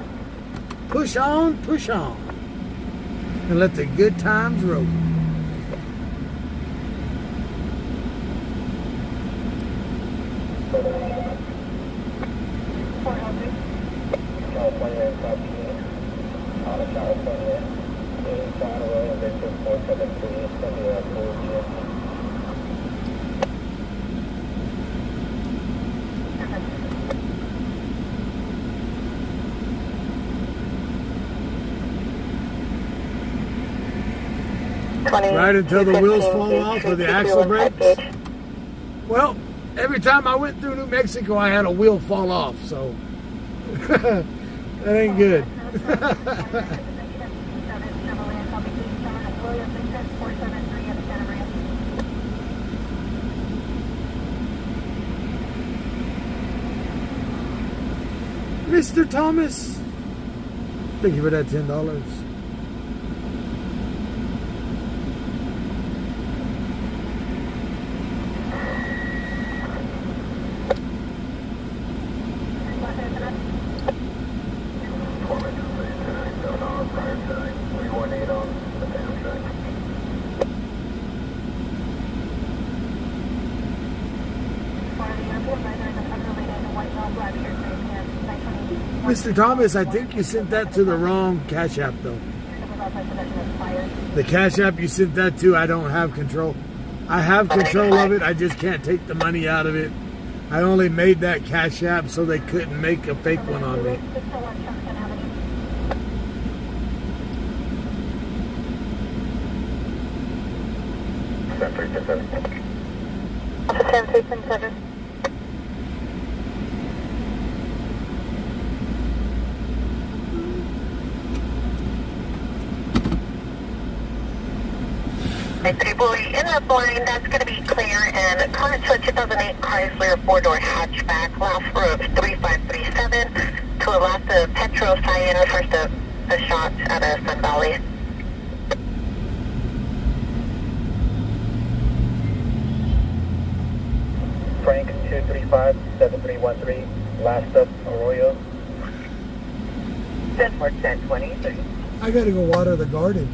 Push on, and let the good times roll. Right until the wheels fall off or the axle breaks. Well, Every time I went through New Mexico, I had a wheel fall off, so that ain't good. Mr. Thomas, thank you for that $10. Mr. Thomas, I think you sent that to the wrong Cash App, though. The Cash App you sent that to, I don't have control. I have control of it, I just can't take the money out of it. I only made that Cash App so they couldn't make a fake one on me. People in the line, that's going to be clear, and car to a 2008 Chrysler 4-door hatchback, last row of 3537, to a left of Petro Sienna, first of the shot out of Sun Valley. Frank 235-7313, last up Arroyo. Denmark 1020. I gotta go water the garden.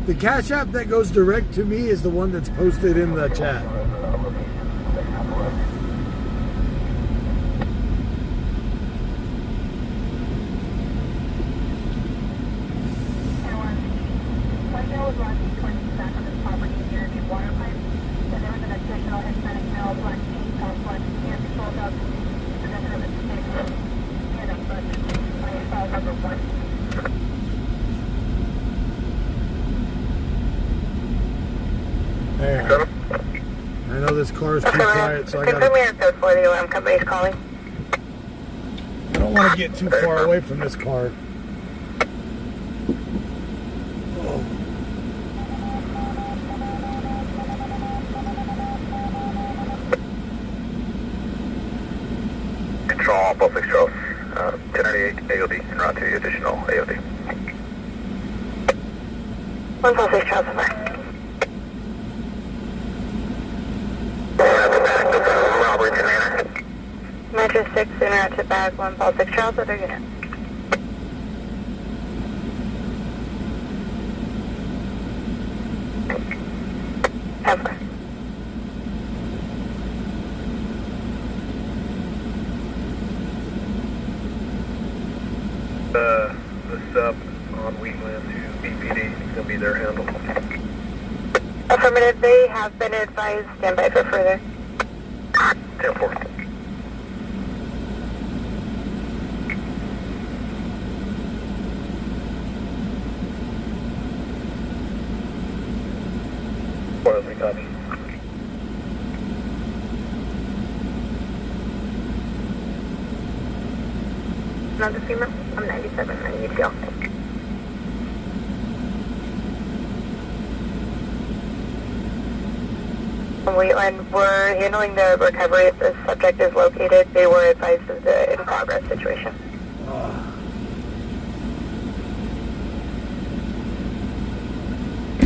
The Cash App that goes direct to me is the one that's posted in the chat. There. I know this car is too quiet, so I gotta... Confirm your code for the alarm company's calling. I don't want to get too far away from this car. Oh. Control all public Charles. 1098 AOD, en route to additional AOD. 146 Charles, over. Metro 6, in route to bag 146 Charles, other unit. Over. The sub on Wheatland to BPD is going to be their handle. Affirmative, they have been advised. Stand by for further. 10-4. Wirelessly copy. Another female. I'm 97. I need to go. Wheatland, we're handling the recovery if the subject is located. They were advised of the in-progress situation.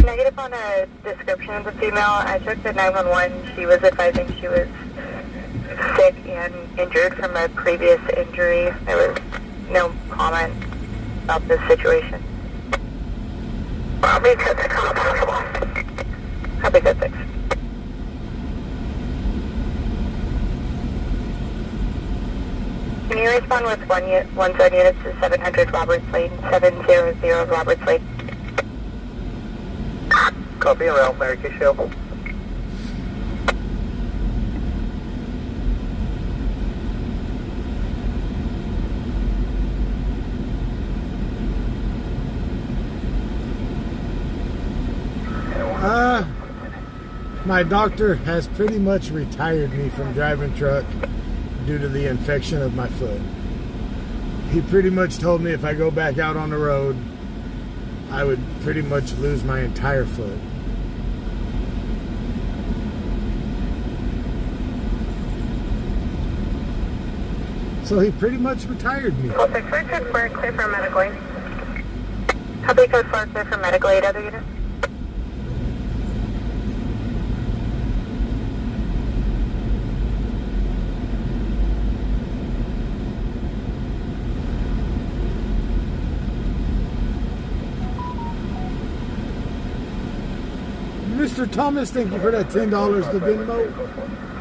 Negative on a description of the female. I took the 911. She was advising she was sick and injured from a previous injury. There was no comment about this situation. Probably because it's not possible. Probably good fix. Can you respond with one zone units to 700 Roberts Lane, 700 Roberts Lane? Copy around Mary Kay Shell. My doctor has pretty much retired me from driving truck due to the infection of my foot. He pretty much told me if I go back out on the road, I would pretty much lose my entire foot. So he pretty much retired me. Well, 646, we're clear for medical aid. Copy code 4, clear for medical aid, other units. Mr. Thomas, thank you for that $10 to Venmo.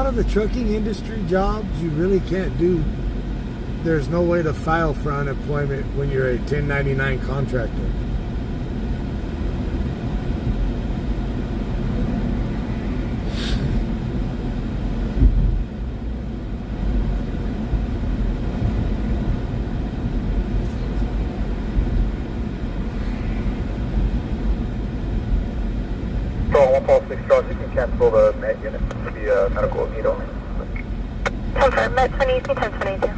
The trucking industry jobs you really can't do. There's no way to file for unemployment when you're a 1099 contractor. So 146 Charles, you can cancel the med unit to be a medical need only. Confirm, Met 20, 1022.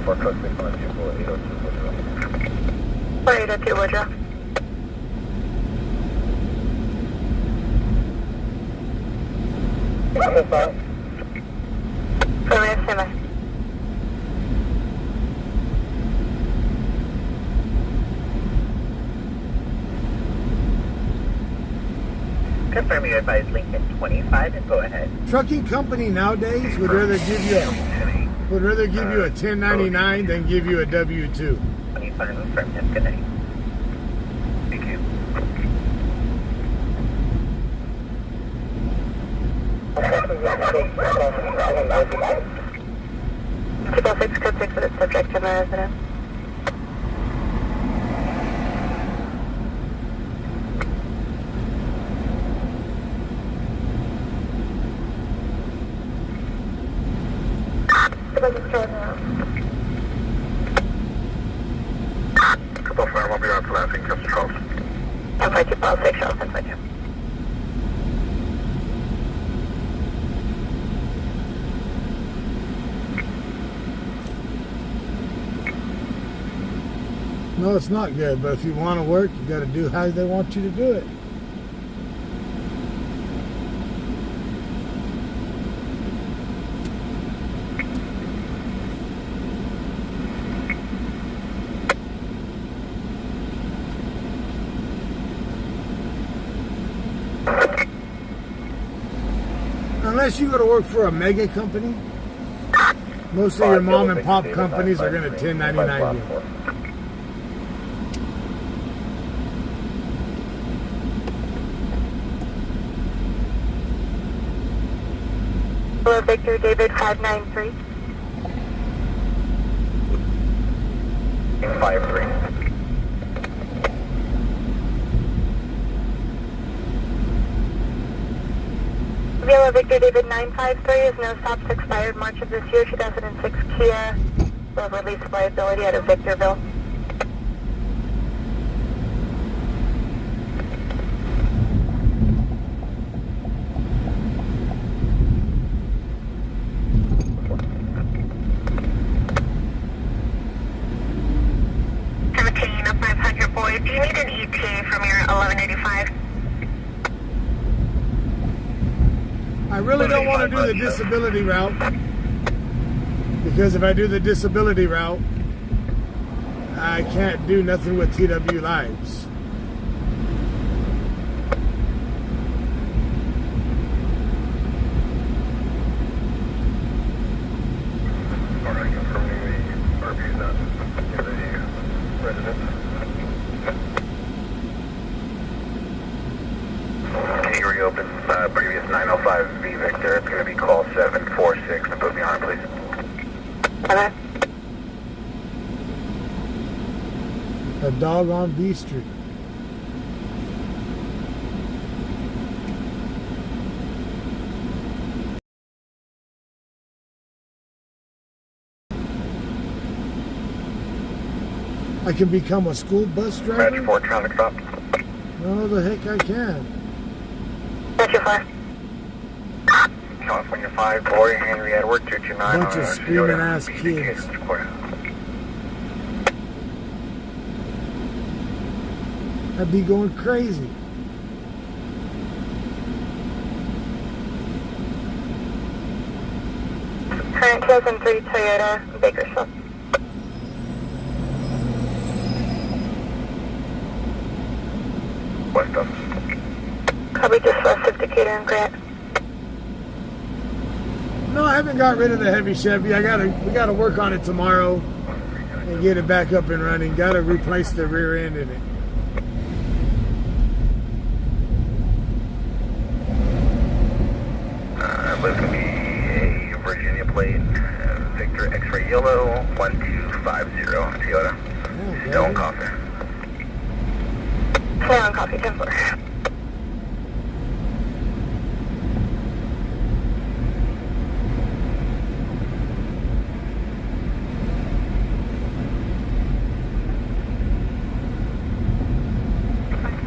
For truck 612 802, Woodrow. Confirm you advise Lincoln 25 and go ahead. Trucking company nowadays would rather give you a 1099 than give you a W-2. 25 from him. Good night. Thank you. Triple 6, code 6 for the subject and the resident. Triple 5, I'll be out to Lansing, Captain Charles. I'm fine, 256, Charles, I'm fine. No, it's not good, but if you want to work, you got to do how they want you to do it. Unless you go to work for a mega company, most of your mom and pop companies are going to 1099 you. Hello, Victor, David 593. 53. Villa Victor David 953 is no stops expired March of this year, 2006 Kia. Will release liability out of Victorville. Do you need an ETA from your 1185? I really don't want to do the disability route. Because if I do the disability route, I can't do nothing with TW Lives. Alright, confirming the RP is not near the residence. Can you reopen previous 905 V Victor? It's going to be call 746 and put me on, please. Okay. A dog on B Street. I can become a school bus driver? Match 4 traffic stop. No, the heck I can. Metro 4. California 5, Boy, Henry Edward, 229. Bunch of screaming ass kids. I'd be going crazy. Current 2003 Toyota Bakersfield. West of. Copy just west of Decatur and Grant. No, I haven't got rid of the heavy Chevy. We gotta work on it tomorrow and get it back up and running. Gotta replace the rear end in it. It's going to be a Virginia plate, Victor X-ray yellow, 1250 Toyota. Still on coffee. Still on coffee, 10-4.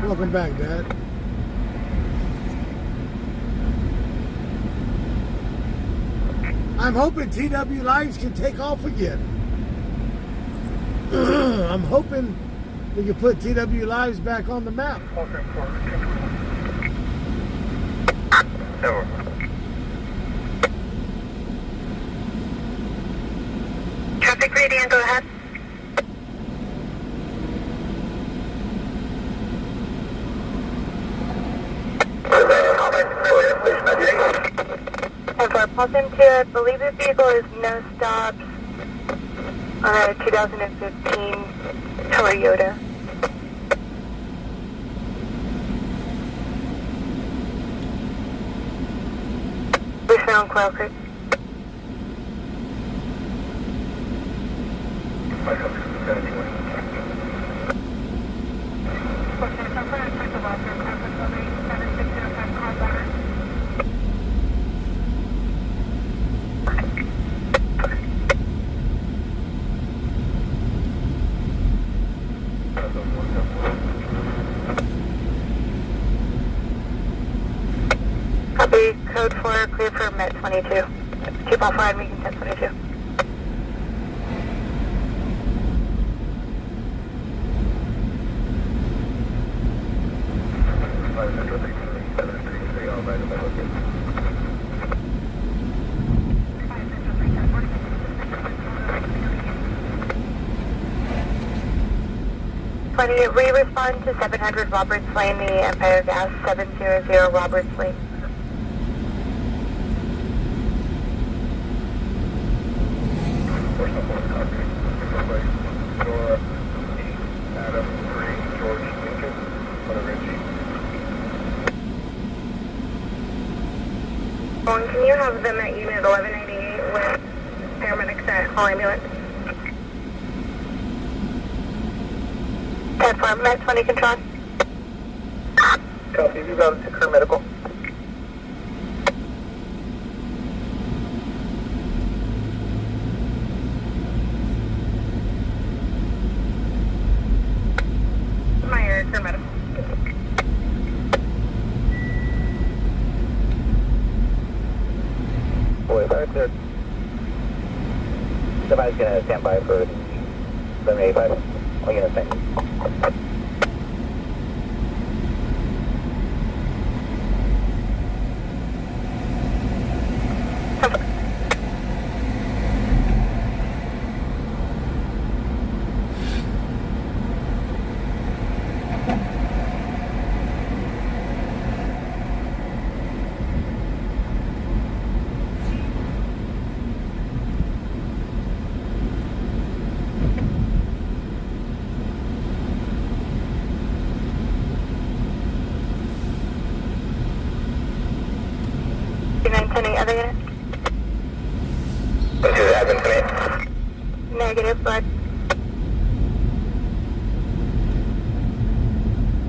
Welcome back, Dad. I'm hoping TW Lives can take off again. I'm hoping we can put TW Lives back on the map. Traffic gradient, go ahead. And for pulse into, I believe the vehicle is no stops on a 2015 Toyota. We found Quail Creek. Copy, code 4, clear for Met 22. 2.5, making 1022. We respond to 700 Roberts Lane, the Empire Gas 700 Roberts Lane. Can you have them at unit 1198 with paramedics at Hall Ambulance? 10-4, Met 20 control. Copy, you got it to Kerr Medical. Meyer, Kerr Medical. Boy, right there. Somebody's going to stand by for the 785. I'm going to think. Negative, but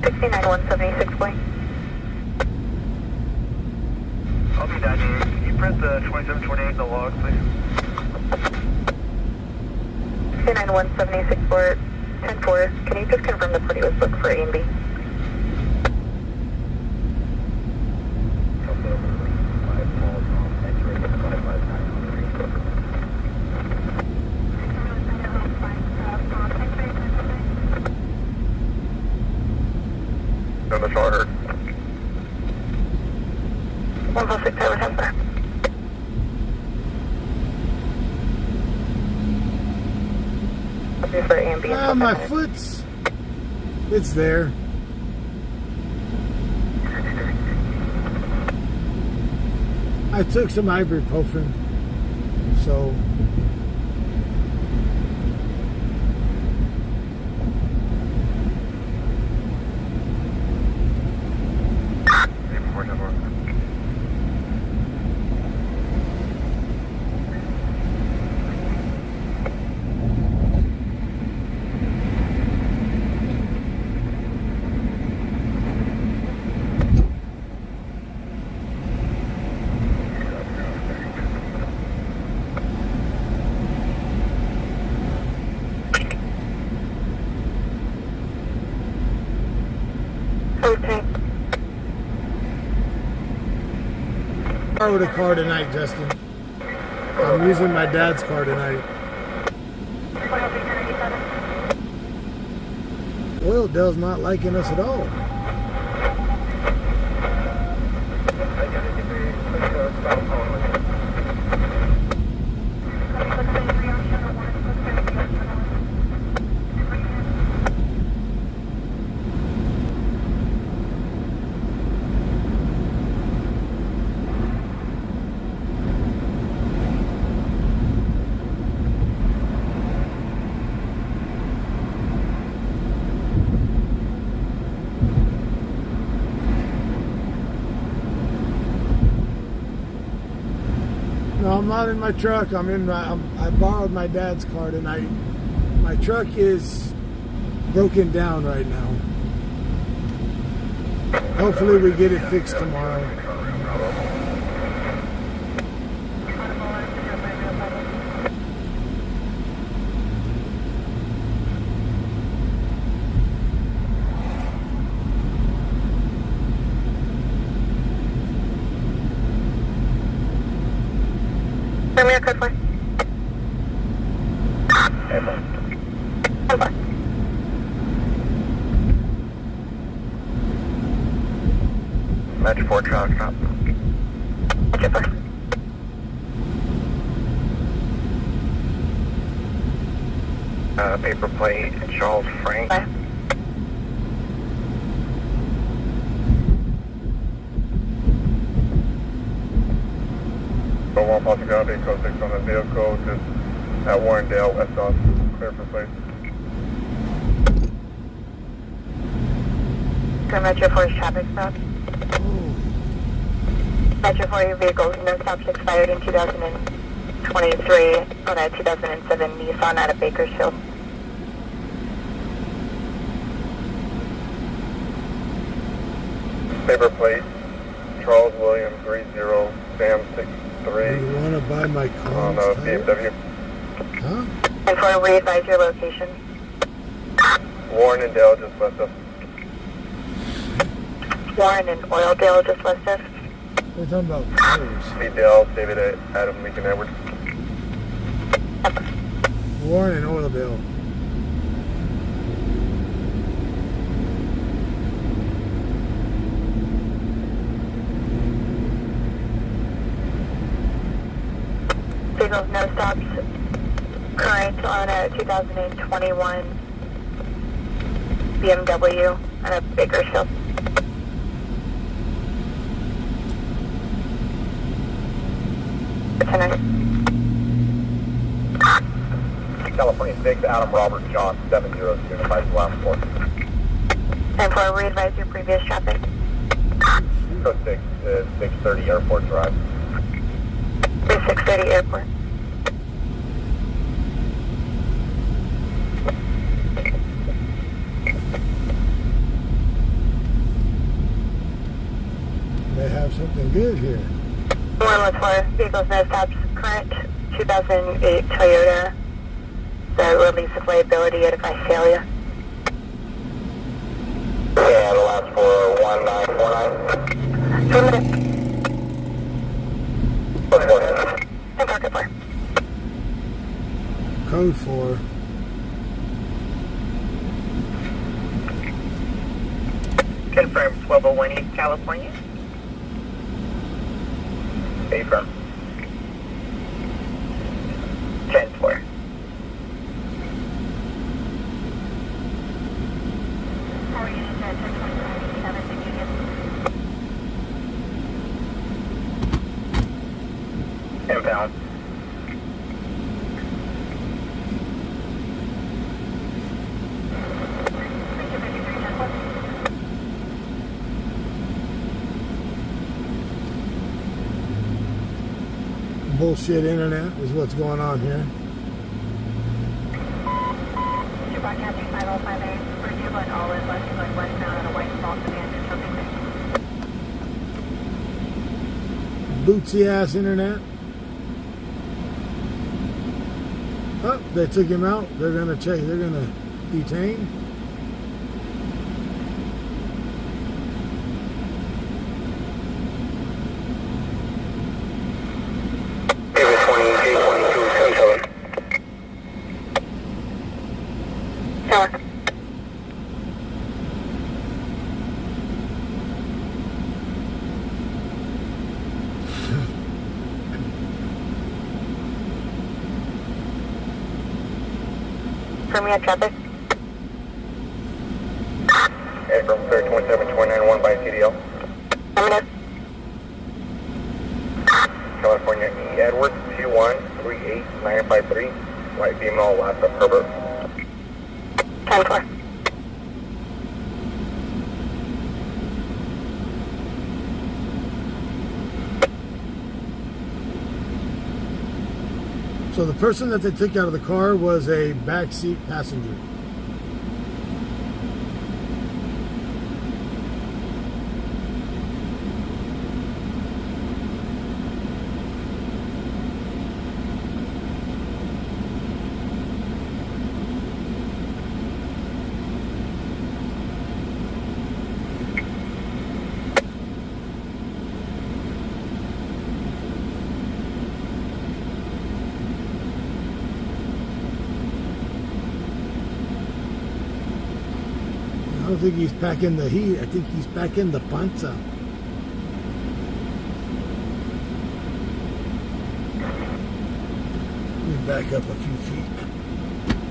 69176 point. I'll be down here. Can you print the 2728 in the log, please? 69176 for 104. Can you just confirm the party was booked for A and B? On the charter. 146 over 10, sir. For A and B. My foot's... It's there. I took some ibuprofen, so... Okay. Borrowed a car tonight, Justin. I'm using my dad's car tonight. Oildale's not liking us at all. No, I'm not in my truck. I borrowed my dad's car tonight. My truck is broken down right now. Hopefully we get it fixed tomorrow. Premier code 4. Match 4 traffic stop. Paper plate, Charles Frank. Bye. Go 1 Possibility, code 6 on the vehicle, just at Warrendale, West Off, clear for place. For Metro 4's traffic stop. Metro 4, your vehicle, no stops expired in 2023 on a 2007 Nissan out of Bakersfield. Paper plate, Charles William 30, Sam 63 You want to buy my car? on BMW. Huh? And for re-advise your location. Warrendale, just west of. Warren and Oildale, just west of. We're talking about cars. Dale, David, Adam, Lincoln, Edwards. Warren and Oildale. Vehicles, no stops. Current on a 2021 BMW out of Bakersfield. California 6, Adam Robert John 702, advise last 4. And for re-advise your previous traffic. Code 6 is 630 Airport Drive. 630 Airport. good here. 114, vehicle's no stops, current 2008 Toyota. The release of liability out of my failure. Yeah, the last for 1949. 2 minutes. What's going on? And pocket 4. Code 4. Confirm 1201 East California. Affirm. 10-4. Impound. Bullshit internet is what's going on here. Broadcasting 5058, for Dublin, all is westbound on a white small sedan, Bootsy ass internet. Oh, they took him out. They're gonna check. They're gonna detain. David 28, 22, 77. Tower. From your traffic. Affirm, clear 27291 by CDL. Affirmative. California E. Edwards 2138953. White female, last of Herbert. 10-4. So the person that they took out of the car was a backseat passenger. I don't think he's packing the heat. I think he's packing the panza. Let me back up a few feet.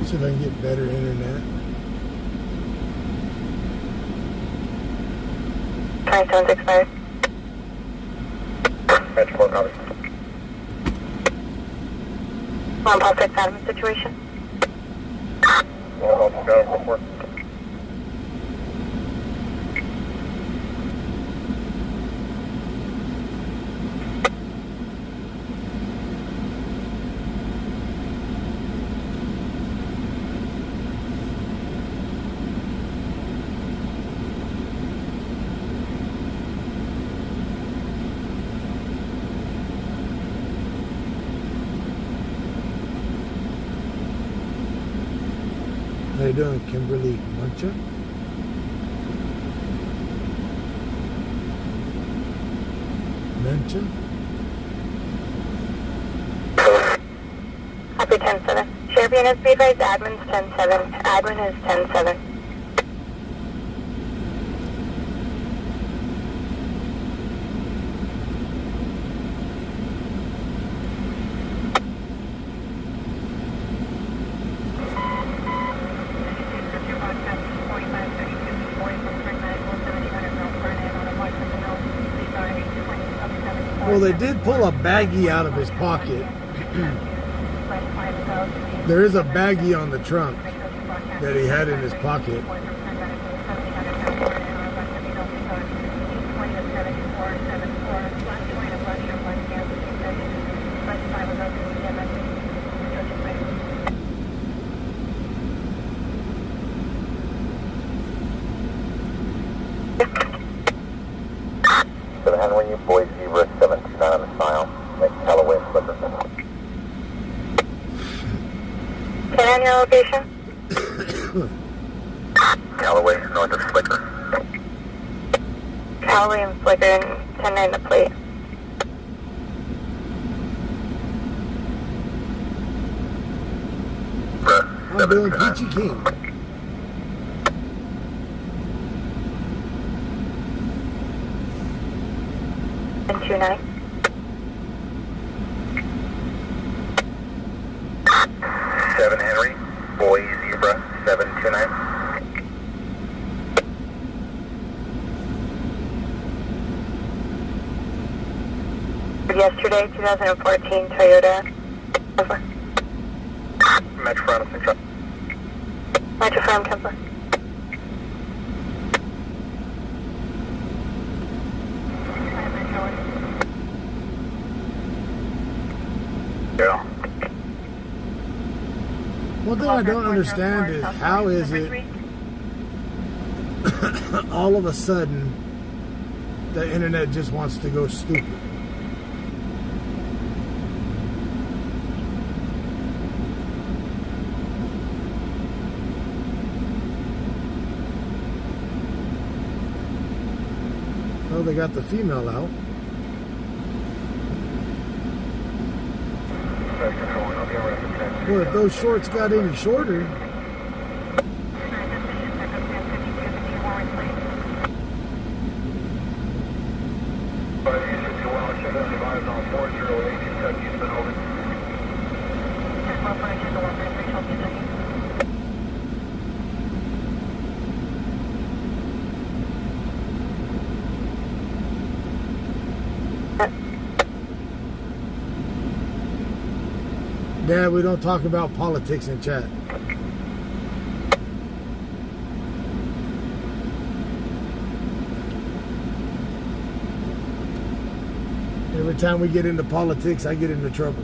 See if I can get better internet. 2765. Metro 4 copies. 1 Pop 6 Adam situation. 1 Pop 6 Adam report. How you doing, Kimberly Muncha? Mention? Copy 10-7. Sheriff units, be advised, admin's 10-7. Admin is 10-7. Well, they did pull a baggie out of his pocket. There is a baggie on the trunk that he had in his pocket. So the hand when you boys see your location? Callaway, north of Slicker. Callaway and Flicker and 10-9 the plate. I'm doing Peachy King. And 2-9. 7 Henry, Boy Zebra, 729. Yesterday, 2014 Toyota. Over. Metro Front of Central. Metro Farm Temple. Yeah. One thing I don't understand is how is it all of a sudden the internet just wants to go stupid. Oh, they got the female out. Well, if those shorts got any shorter, Dad, we don't talk about politics in chat. Every time we get into politics, I get into trouble.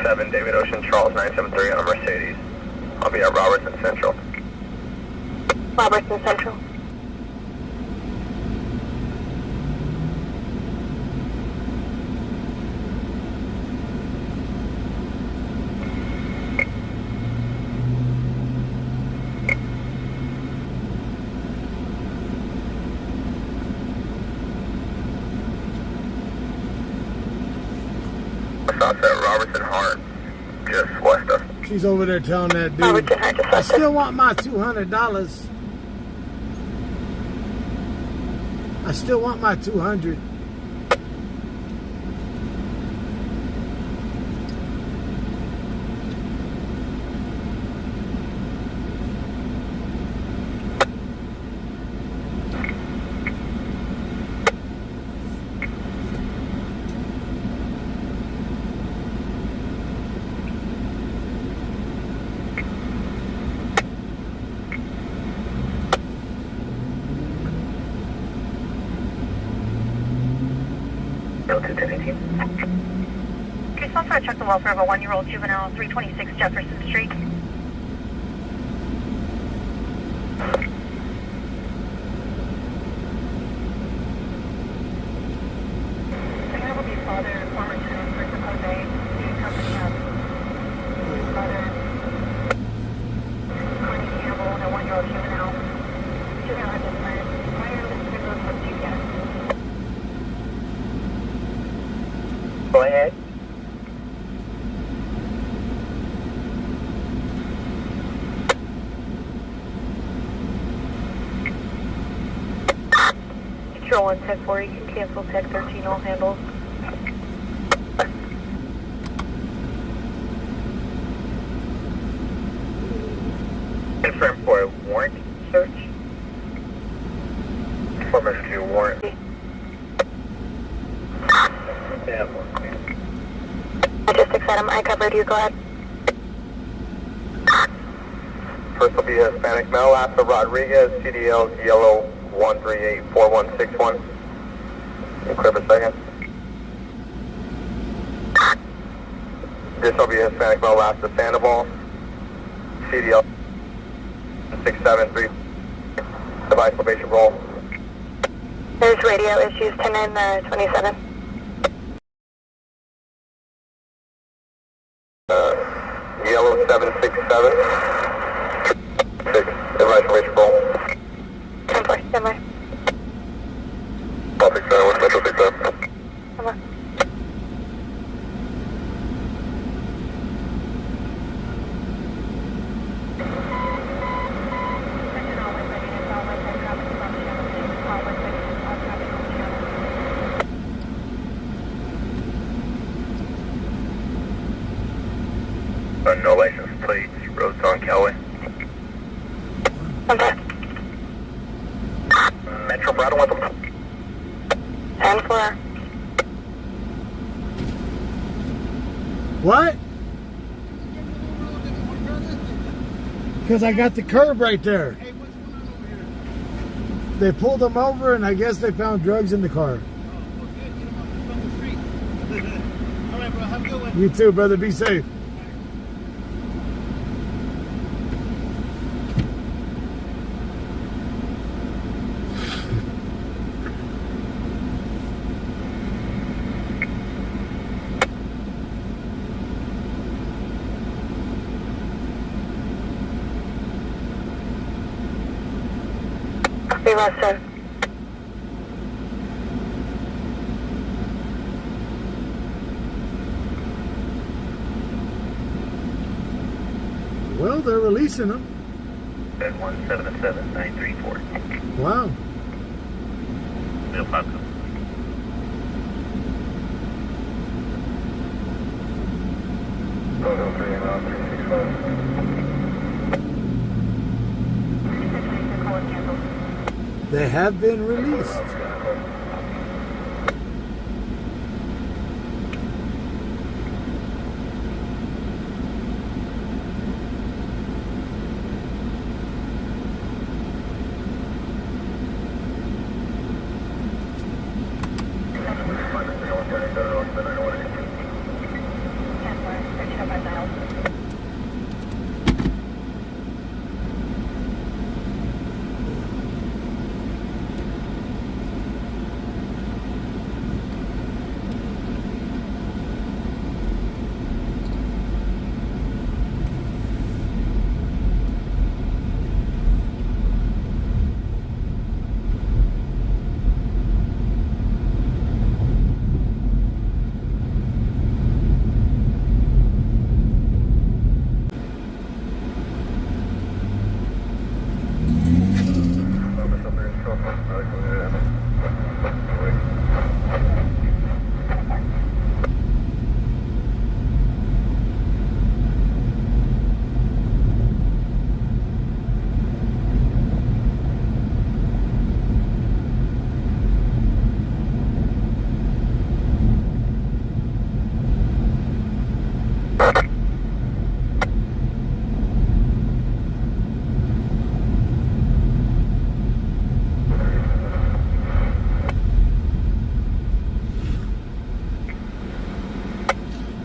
7 David Ocean, Charles 973 on a Mercedes. I'll be at Robertson Central. Robertson Central. Sunset Robertson Hart, just west of. She's over there telling that dude, I still want my $200. I still want my $200. Okay, so I'm trying to check the welfare of a 1-year-old juvenile, 326 Jefferson Street. So that will be father, former tenant, Mr. Jose, the company of father, Connie Campbell, and a 1-year-old juvenile. Juvenile has been fired. Where is the group of you guys? Go ahead. Control 110-4, you can cancel Tech 13 all handles. Confirm for a warrant search. For emergency warrant. Logistics item, I covered you, go ahead. First will be Hispanic male, Asa Rodriguez, CDL yellow 1384161. Clear for a second. This will be Hispanic male, Asa Sandoval, CDL 673. Device probation roll. There's radio issues 10-9 27. 7. 6. Advice from Metro. 10-4, stand by. Ball 6-7, what's Metro 6-7? Come on. No license plates, roads on Kelly. Okay. Metro Brado with them. 10-4. What? Because I got the curb right there. Hey, what's going on over here? They pulled them over, and I guess they found drugs in the car. Oh, well, good. Get them off the fucking street. All right, bro. Have a good one. You too, brother. Be safe. Be less than. Well, they're releasing them. 177-934. Wow. Bill Paco. Photo 365. They have been released.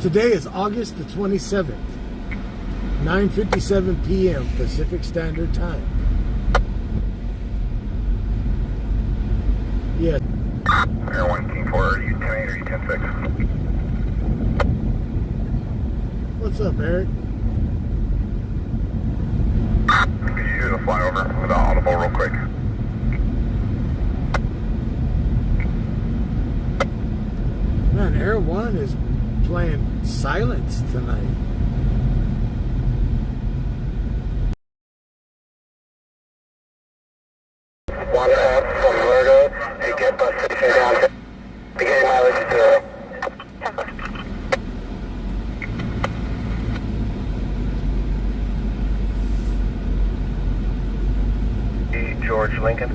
Today is August the 27th, 9:57 p.m. Pacific Standard Time. Yes. Air 1 Team 4, are you 10-8 or you 10-6? What's up, Eric? Could you do a flyover with an audible real quick? Man, Air 1 is playing silence tonight. One up from Virgo to get bus station down to beginning mileage 0. George Lincoln.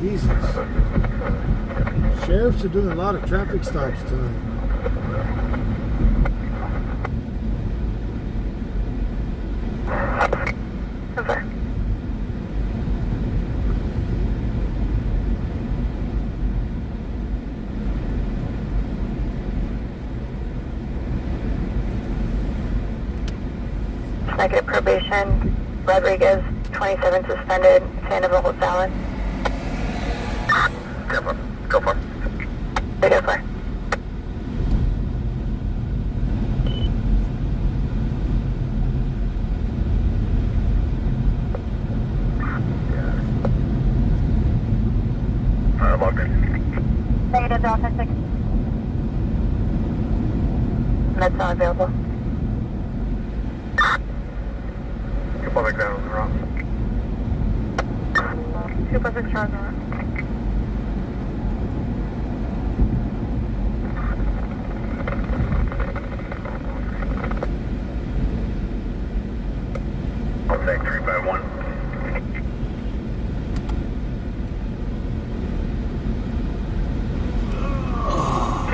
Jesus. Sheriffs are doing a lot of traffic stops tonight. Discretion, Rodriguez, 27 suspended, Sandoval hold silent. Go for it. They go for it. Locked in. Negative, Delta 6. That's not available. Keep on the ground on the rock. 246 Charles on it. I'll take 351.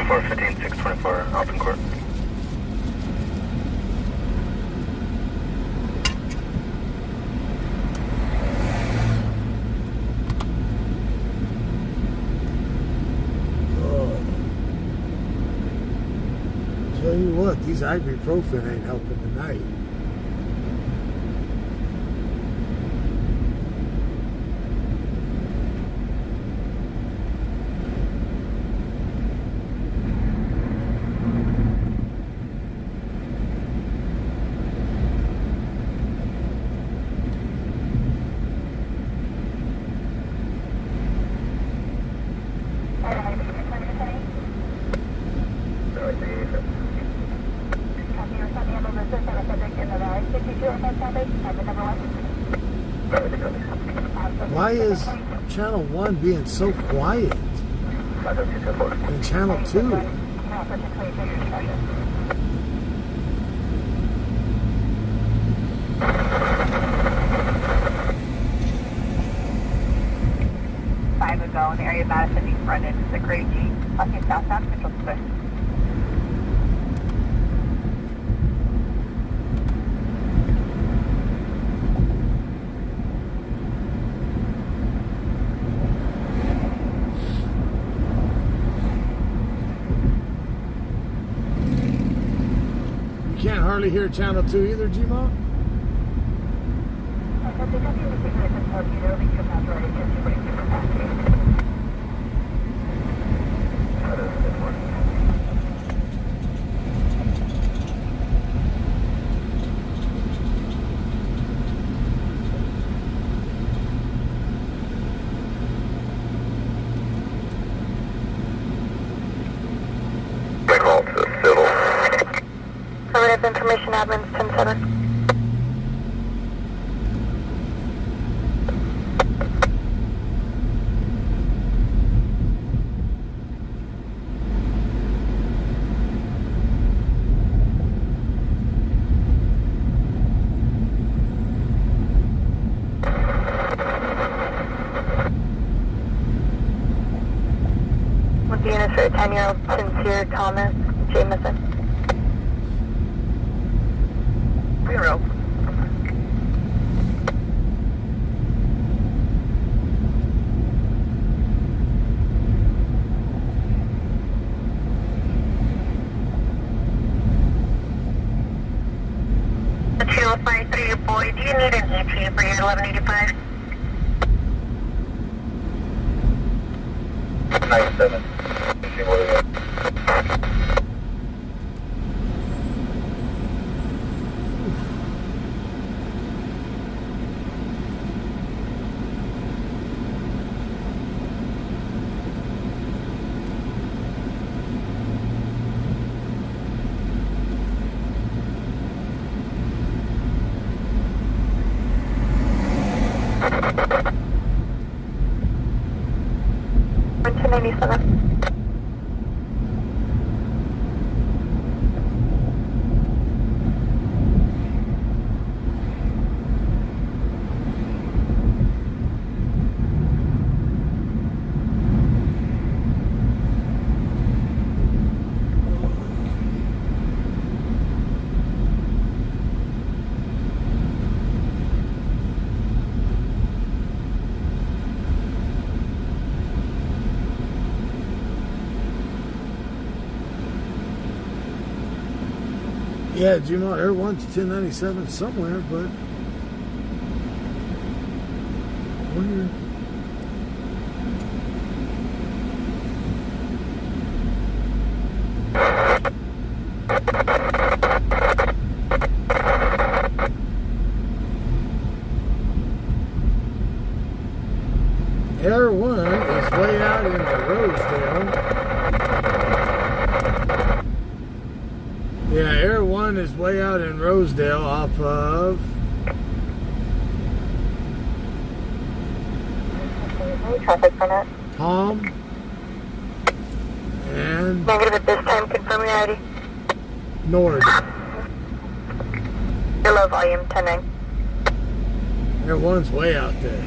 415, 624, Alton Court. Tell you what, these ibuprofen ain't helping tonight. Why is Channel 1 being so quiet? And Channel 2? Five ago in the area of Madison East Brendan, the Great G, passing southbound Mitchell Square. You can't hardly hear Channel 2 either, G-Mo? Call to civil. Affirmative information, admins 10-7. With the units for a 10-year-old Sincere Thomas Jameson. 0. The 2053 boy, do you need an ETA for your 1185? 97. See what it is. Yeah, G-Mo, Air 1's 1097 somewhere, but Where? Air 1 is way out in the Rosedale. Yeah, Air 1 is way out in Rosedale off of... Traffic for net. Tom. And Negative at this time, confirm your ID. Nord. Your low volume, 10-9. Air 1's way out there.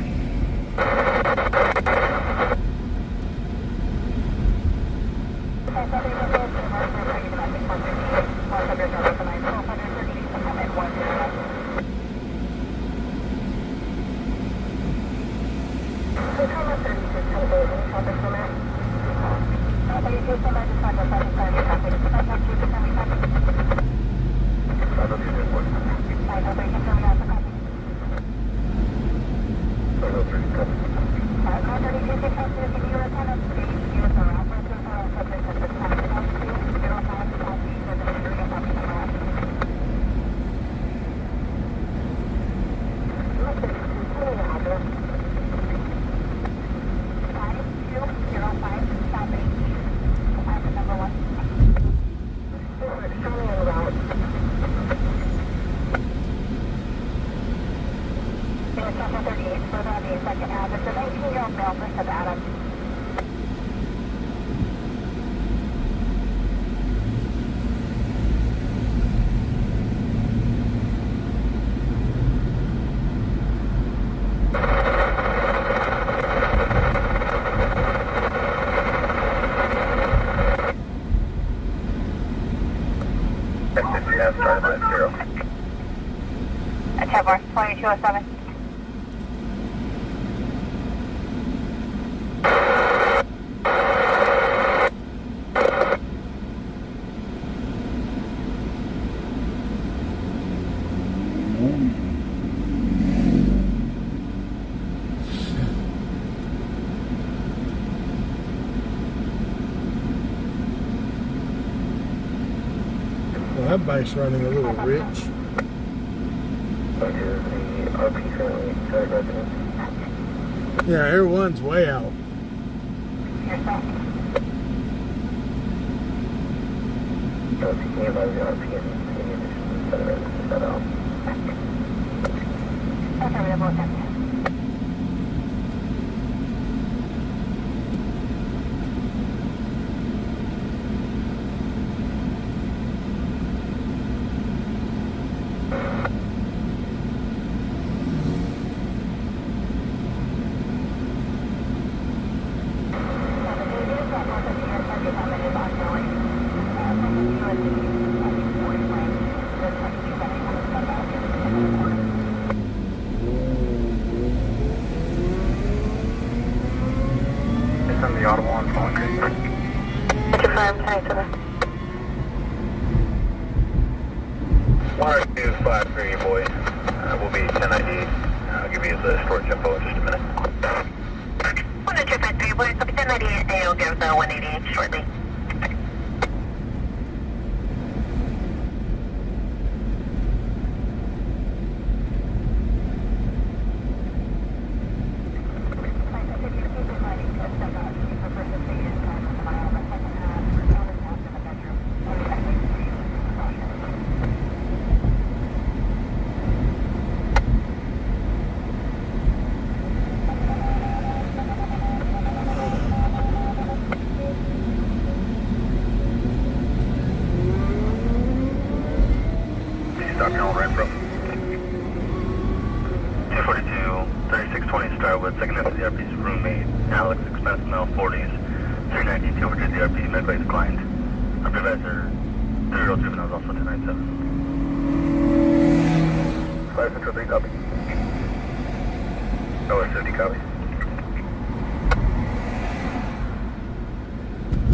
Trevor, 2207. Well, that bike's running a little rich. Yeah, Air 1's way out. The Audible on phone. Confirm, 27. 10253, boy. We'll be 1090. I'll give you the storage info in just a minute. 10253, boy. So 1090, and you'll give the 188 shortly. Stop your right from 242, 3620 Starwood, second after the RP's roommate, Alex, expense male 40s, 390, 200 the RP, medbay declined. RP advisor, 3-year-old juvenile is also 297. 553, copy. OS50, copy.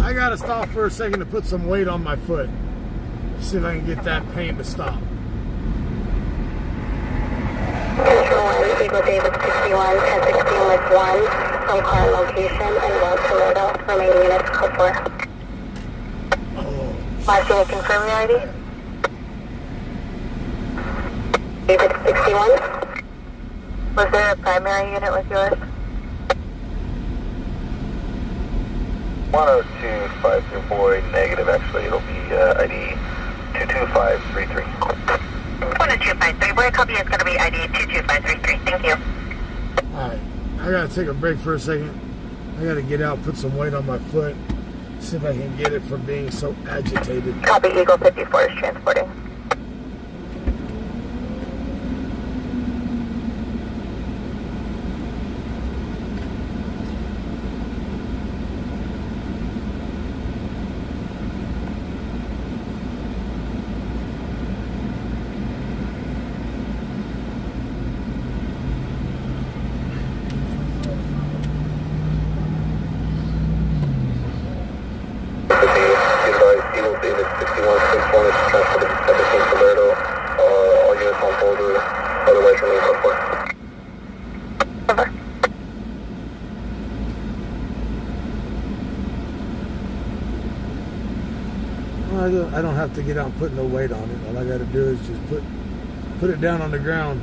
I gotta stop for a second to put some weight on my foot. See if I can get that pain to stop. Control Eagle David 61, 1016 with 1 from current location and West Toledo. Remaining units code 4. Marcy, will confirm your ID? David 61. Was there a primary unit with yours? 10253 boy, negative. Actually, it'll be ID 22533. 10253 boy, copy is going to be ID 22533. Thank you. Alright, I gotta take a break for a second. I gotta get out, put some weight on my foot, see if I can get it from being so agitated. Copy, Eagle 54 is transporting. Eagle David 61, 61 is transported to 17 Toledo. All units on hold, otherwise remain code 4. Over. Well, I don't have to get out and put no weight on it. All I gotta do is just put it down on the ground.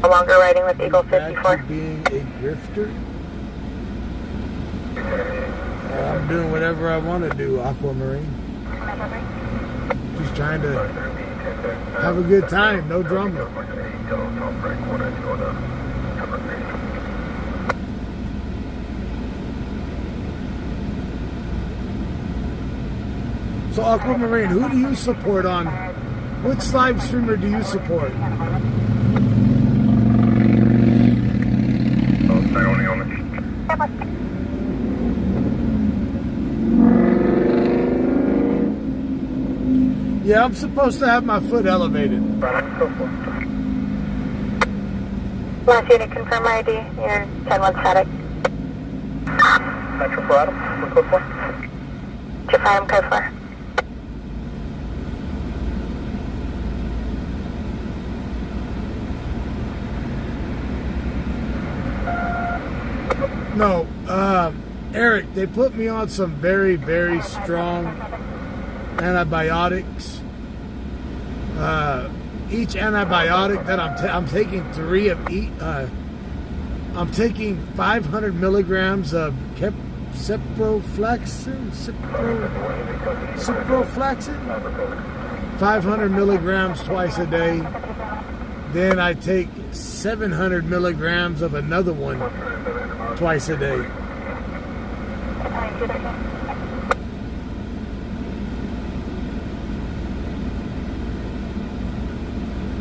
No longer riding with Eagle Back 54. to being a grifter. I'm doing whatever I want to do, Aquamarine. Just trying to have a good time, no drama. So Aquamarine, who do you support on? Which live streamer do you support? Yeah, I'm supposed to have my foot elevated. Last unit, confirm ID. You're 10-1 static. Metro 4 Adam, we're code 4. Japan code 4. No, Eric, they put me on some very, very strong antibiotics. Each antibiotic that I'm taking 3 of each. I'm taking 500 milligrams of ciprofloxacin. 500 milligrams twice a day. Then I take 700 milligrams of another one twice a day.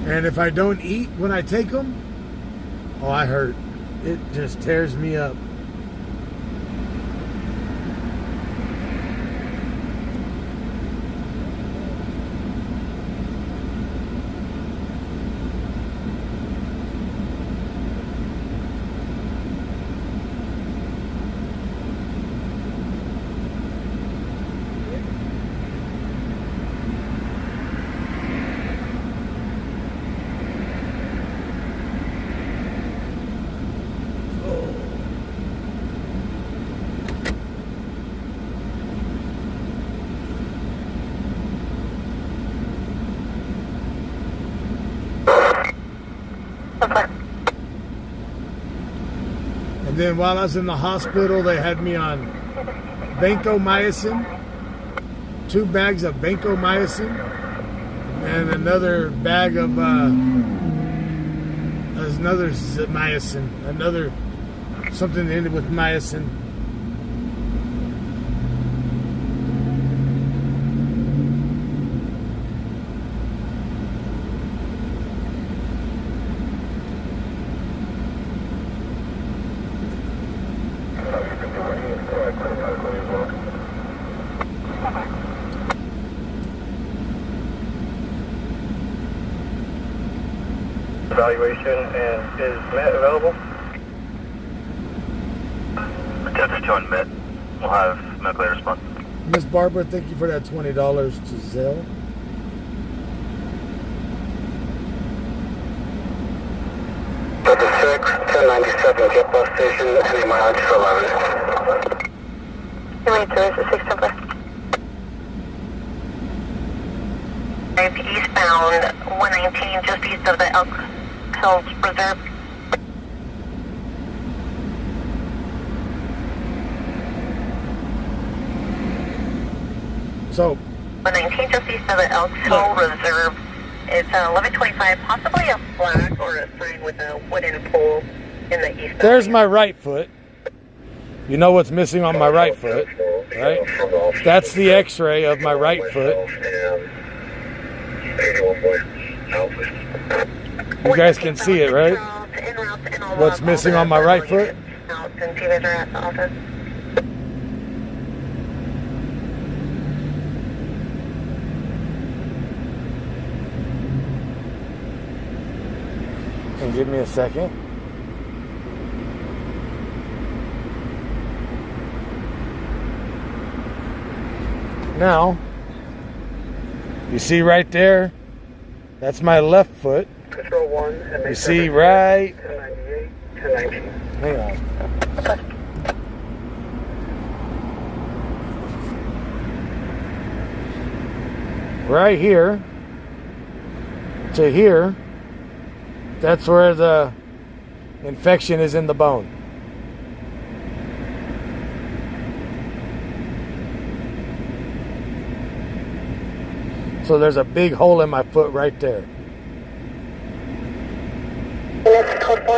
And if I don't eat when I take them, oh, I hurt. It just tears me up. And then while I was in the hospital, they had me on vancomycin, 2 bags of vancomycin, and another bag of another mycin, another something that ended with mycin. Evaluation and is Matt available? 32 on mid. We'll have medical aid response. Miss Barbara, thank you for that $20 to Zelle. Delta 6, 1097 Jet Bus Station, any mileage for 11. 6 Eastbound 119, just east of the Elk Hills Reserve. So, 119, just east of the Elk Hill Reserve. It's 1125, possibly a flag or a sign with a wooden pole in the east. there's my right foot. You know what's missing on my right foot, right? That's the x-ray of my right foot. You guys can see it, right? What's missing on my right foot? Since you guys are at the office. And give me a second. Now, you see right there, that's my left foot. Control 1. You see right, 1098, 1019. hang on. Right here to here, that's where the infection is in the bone. So there's a big hole in my foot right there. That's code 4.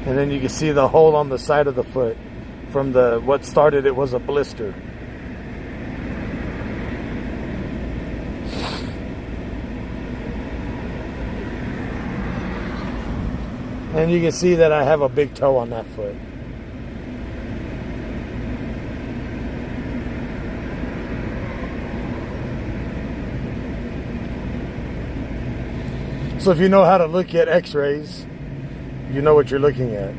And then you can see the hole on the side of the foot. From the what started it was a blister. And you can see that I have a big toe on that foot. So if you know how to look at x-rays, you know what you're looking at.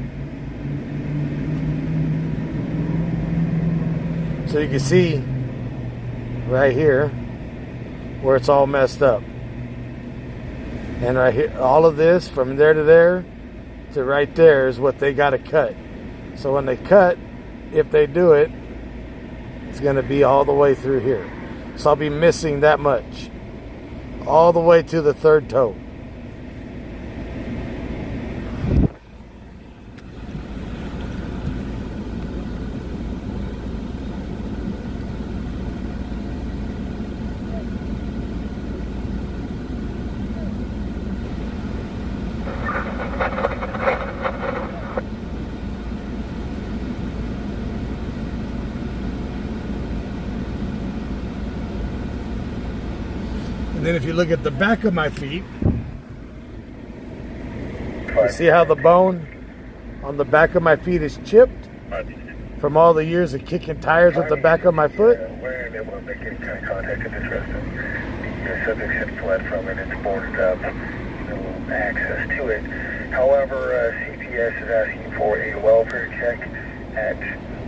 So you can see right here where it's all messed up. And right here, all of this from there to there to right there is what they got to cut. So when they cut, if they do it, it's going to be all the way through here. So I'll be missing that much. All the way to the third toe. And then if you look at the back of my feet, you see how the bone on the back of my feet is chipped from all the years of kicking tires with the back of my foot? We're unable to make any kind of contact at this residence. The subject had fled from it. It's boarded up. No access to it. However, CPS is asking for a welfare check at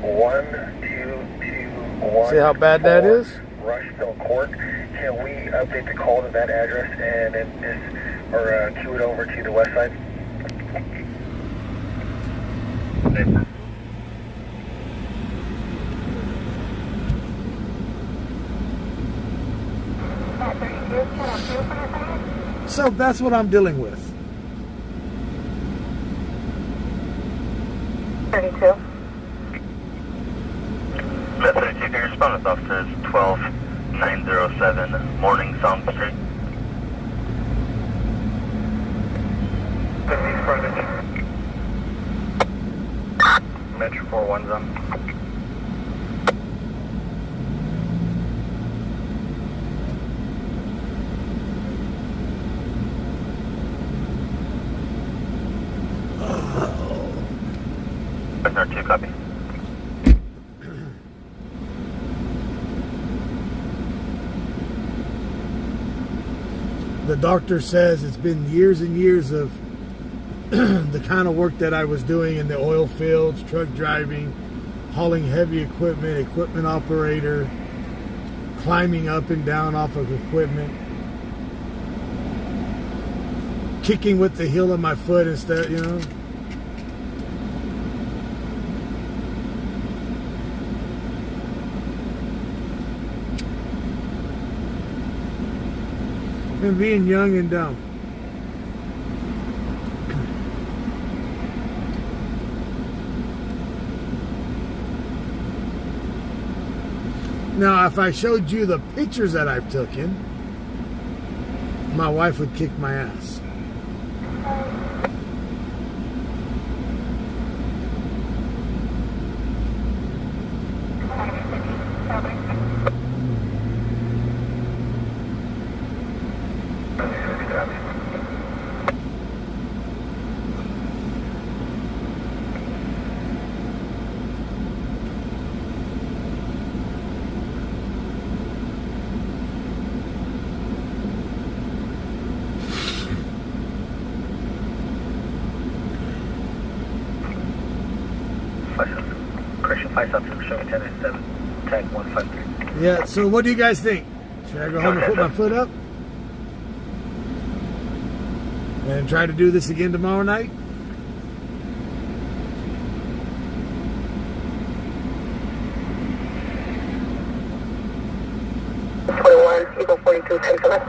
12214. See how bad that is? Rushville Court. Can we update the call to that address and then queue it over to the west side? So that's what I'm dealing with. 32. Met 32, can you respond with officers 12907 Morning Song Street? East frontage. Metro 41 zone. Prisoner 2, copy. doctor says it's been years and years of the kind of work that I was doing in the oil fields, truck driving, hauling heavy equipment operator, climbing up and down off of equipment, kicking with the heel of my foot instead, you know. And being young and dumb. Now, if I showed you the pictures that I've taken, my wife would kick my ass. Correction 5 showing 1097, tag 153. Yeah, so what do you guys think? Should I go home and put my foot up? And try to do this again tomorrow night? Eagle 42, 10 select.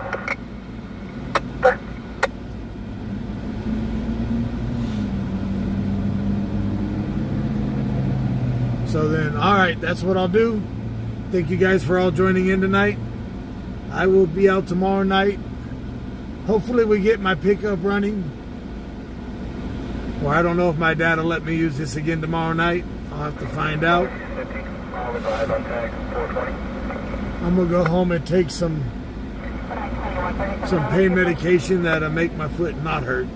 So then, all right, that's what I'll do. Thank you guys for all joining in tonight. I will be out tomorrow night. Hopefully we get my pickup running. Or I don't know if my dad will let me use this again tomorrow night. I'll have to find out. I'm going to go home and take some pain medication that'll make my foot not hurt.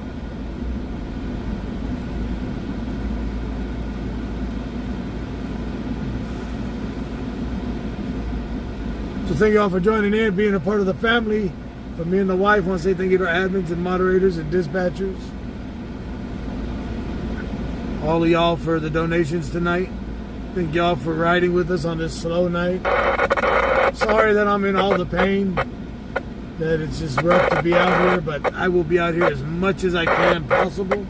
So thank you all for joining in, being a part of the family. For me and the wife, I want to say thank you to our admins and moderators and dispatchers. All of y'all for the donations tonight. Thank y'all for riding with us on this slow night. Sorry that I'm in all the pain, that it's just rough to be out here, but I will be out here as much as I can possible.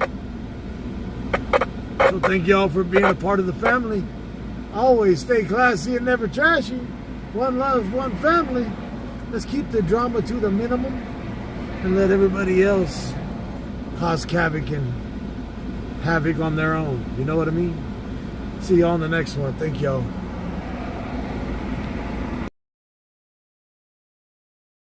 So thank y'all for being a part of the family. Always stay classy and never trashy. One love, one family. Let's keep the drama to the minimum and let everybody else cause havoc on their own. You know what I mean? See y'all on the next one. Thank y'all.